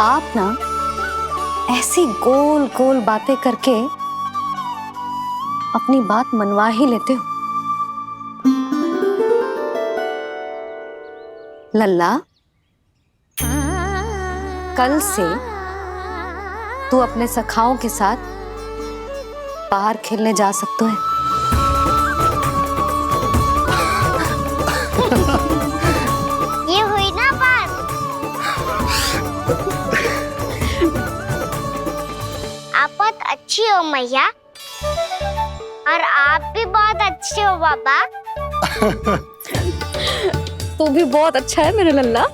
आप ना ऐसी गोल गोल बातें करके अपनी बात मनवा ही लेते हो। लल्ला, कल से तू अपने सखाओं के साथ बाहर खेलने जा सकते है। ये हुई ना बात। आप बहुत अच्छी हो मैया, और आप भी बहुत अच्छे हो पापा। तू भी बहुत अच्छा है मेरे लल्ला।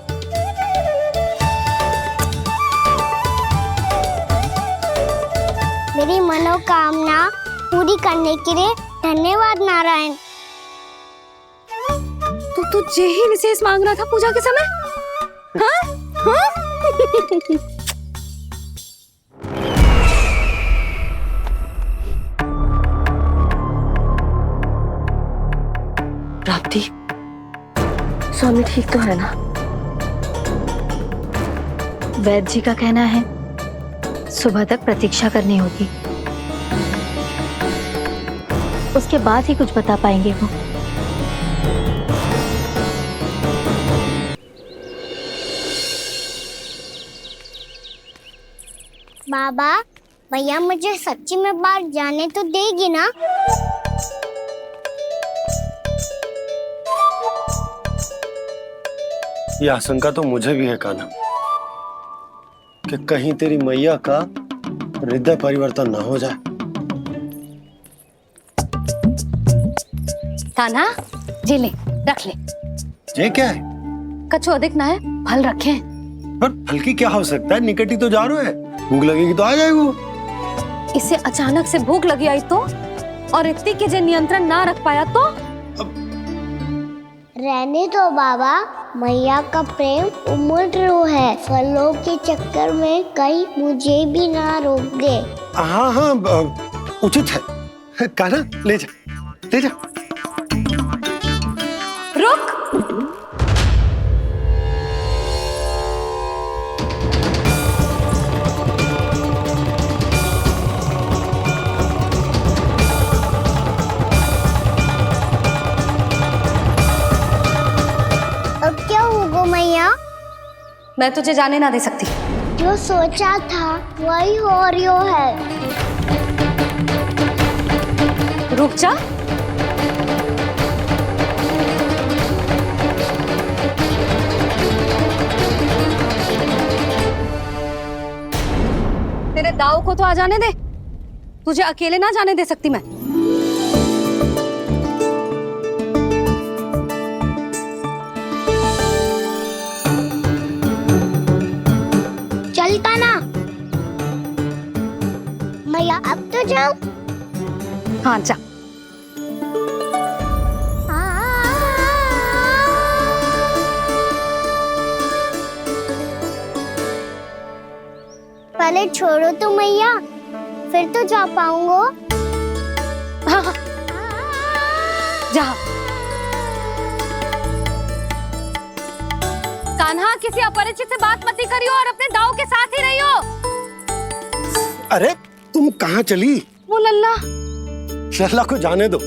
मेरी मनोकामना पूरी करने के लिए धन्यवाद नारायण। तू तुझे ही विशेष मांग रहा था पूजा के समय? हाँ? हाँ? प्राप्ति, स्वामी ठीक तो है ना? वैद्य जी का कहना है सुबह तक प्रतीक्षा करनी होगी, उसके बाद ही कुछ बता पाएंगे वो। बाबा, भैया मुझे सच्ची में बाहर जाने तो देगी ना? ये आशंका तो मुझे भी है कान्हा, कि कहीं तेरी मैया का हृदय परिवर्तन न हो जाए। कान्हा, जी ले, रख ले। ये क्या है? कछु अधिक ना है, फल रखे। पर फल की क्या हो सकता है? निकट ही तो जा रहे हैं, भूख लगेगी तो आ जाएगा। इसे अचानक से भूख लगी आई तो, और इतनी के जे नियंत्रण ना रख पाया तो? रहने दो बाबा, मैया का प्रेम उमड़ रो है, फलों के चक्कर में कहीं मुझे भी ना रोक दे। हाँ हाँ, उचित है। कान्हा, ले जा, ले जा। रुक। अब क्या होगा मैया? मैं तुझे जाने ना दे सकती। जो सोचा था वही हो रही है। रुक जा। तेरे दाव को तो आ जाने दे, तुझे अकेले ना जाने दे सकती मैं। चलता ना मैया, अब तो जाओ। हाँ जा। पहले छोड़ो तो मैया, फिर तो जा पाऊंगा। हाँ हाँ, जा। कान्हा, किसी अपरिचित से बात मत करियो और अपने दाव के साथ ही रहियो। अरे तुम कहाँ चली? वो लल्ला। लल्ला को जाने दो,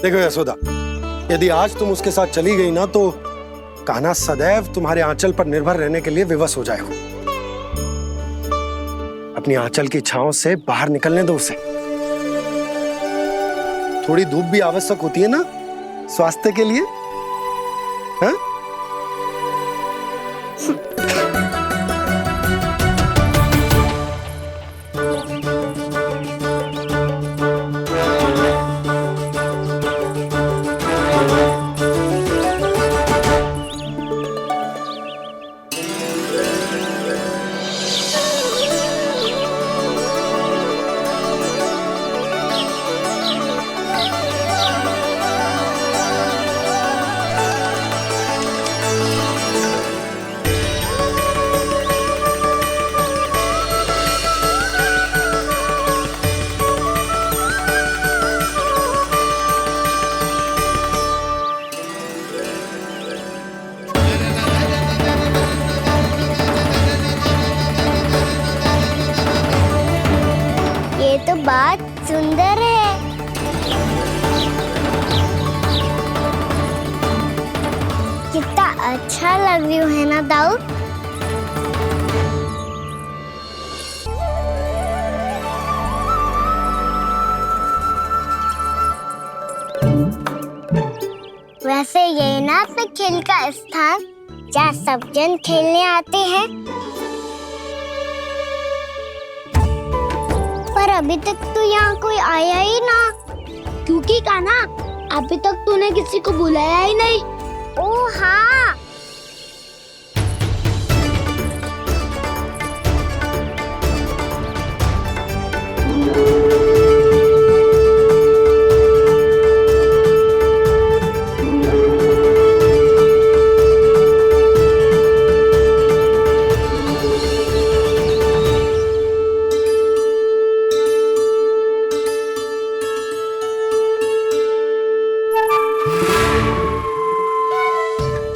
देखो यशोदा, यदि आज तुम उसके साथ चली गई ना तो कान्हा सदैव तुम्हारे आंचल पर निर्भर रहने के लिए विवश हो जाएगा। अपनी आंचल की छांव से बाहर निकलने दो उसे। थोड़ी धूप भी आवश्यक होती है ना स्वास्थ्य के लिए, हाँ? तो बात सुंदर है। कितना अच्छा लग रही है ना दाऊ। वैसे ये ना अपने खेल का स्थान जहाँ सब जन खेलने आते हैं, पर अभी तक तो यहाँ कोई आया ही ना। क्योंकि कान्हा, अभी तक तूने किसी को बुलाया ही नहीं। ओह हाँ,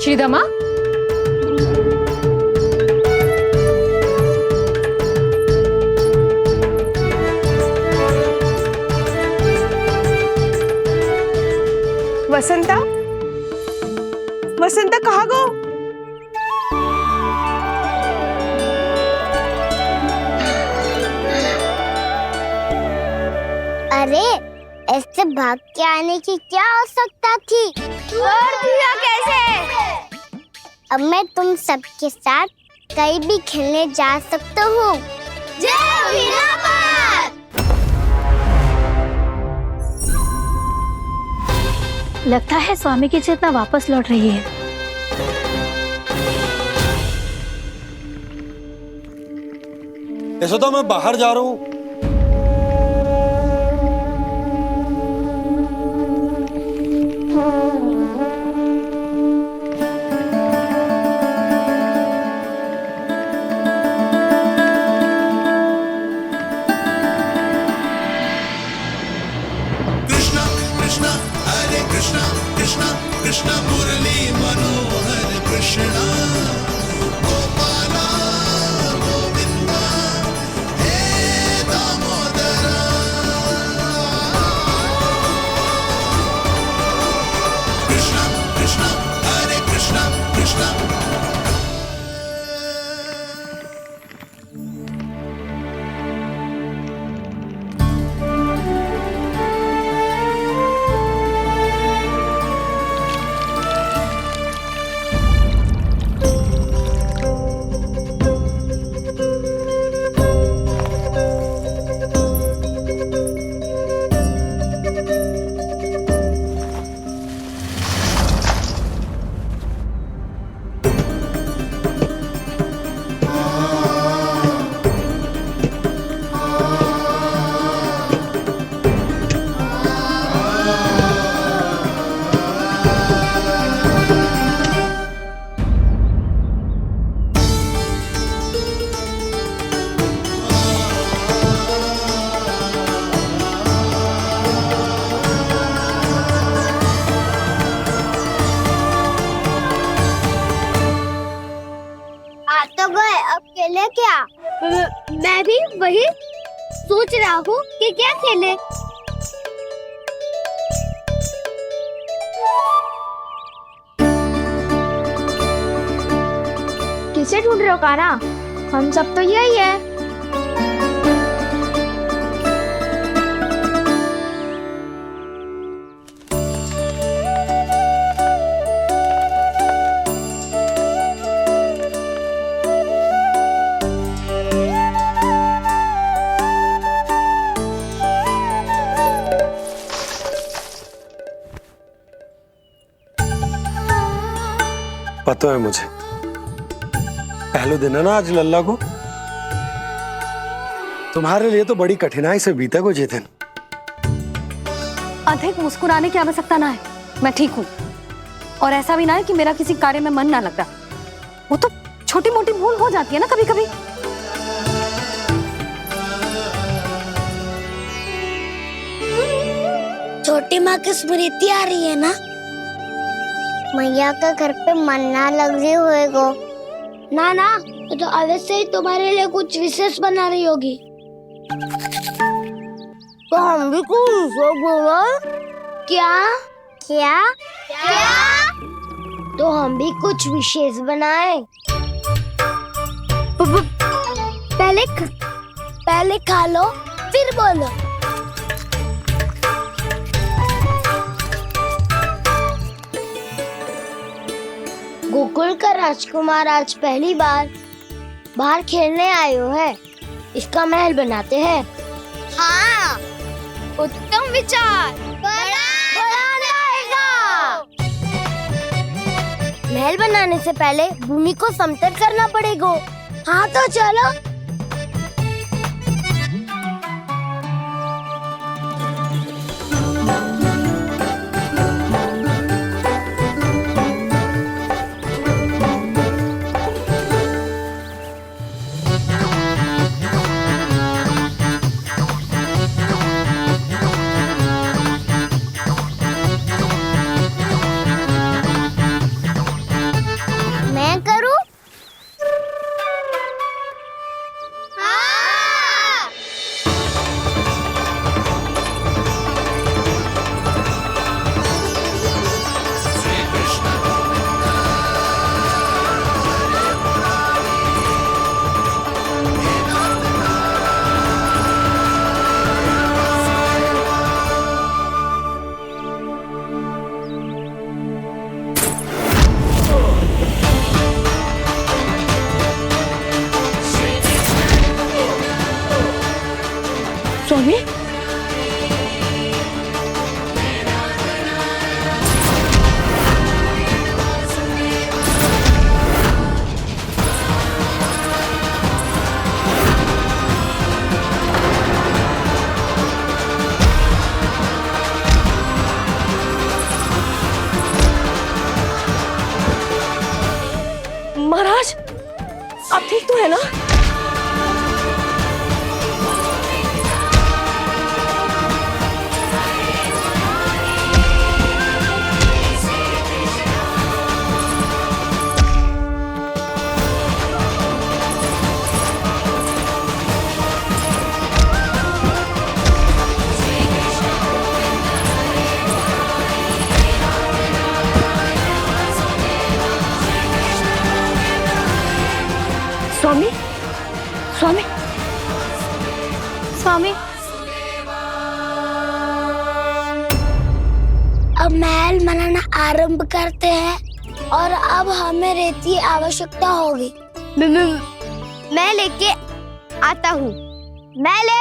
श्रीदामा, वसंता, वसंता कहाँ गो? अरे ऐसे भाग के आने की क्या आवश्यकता थी? और दिया कैसे? अब मैं तुम सबके साथ कहीं भी खेलने जा सकता हूँ। जय वीरापात! लगता है स्वामी की चेतना वापस लौट रही है। यशोदा, मैं बाहर जा रहा हूँ। कृष्णा कृष्णा हरे कृष्णा कृष्णा कृष्णा मुरली मनोहर कृष्णा गोपाला गोविंदा हे दामोदरा। कृष्णा कृष्णा हरे कृष्णा कृष्णा। तो गए, अब खेले क्या? मैं भी वही सोच रहा हूँ कि क्या खेले। किसे ढूंढ रहे हो कान्हा? हम सब तो यही है। पता है मुझे, पहले दिन है ना आज लल्ला को। तुम्हारे लिए तो बड़ी कठिनाई से बीता को चेतन। अधिक मुस्कुराने की आवश्यकता ना है, मैं ठीक हूँ। और ऐसा भी ना है कि मेरा किसी कार्य में मन ना लग रहा। वो तो छोटी मोटी भूल हो जाती है ना कभी कभी। छोटी माँ की स्मृति आ रही है ना? मैया का घर पे मन ना लग रही होएगो। ना ना, ये तो अवश्य ही तुम्हारे लिए कुछ विशेष बना रही होगी। तो हम भी कुछ विशेष बोला? क्या क्या क्या? तो हम भी कुछ विशेष बनाए। पहले खा लो फिर बोलो। गोकुल का राजकुमार आज पहली बार बाहर खेलने आए हो है। इसका महल बनाते हैं। हाँ, उत्तम विचार। बड़ा रहेगा। महल बनाने से पहले भूमि को समतल करना पड़ेगा। हाँ तो चलो। मैं करूं? हाँ। स्वामी, महाराज आप ठीक तो है ना? स्वामी, स्वामी, स्वामी। अब महल बनाना आरंभ करते हैं और अब हमें रेत की आवश्यकता होगी। मैं लेके आता हूँ। मैं ले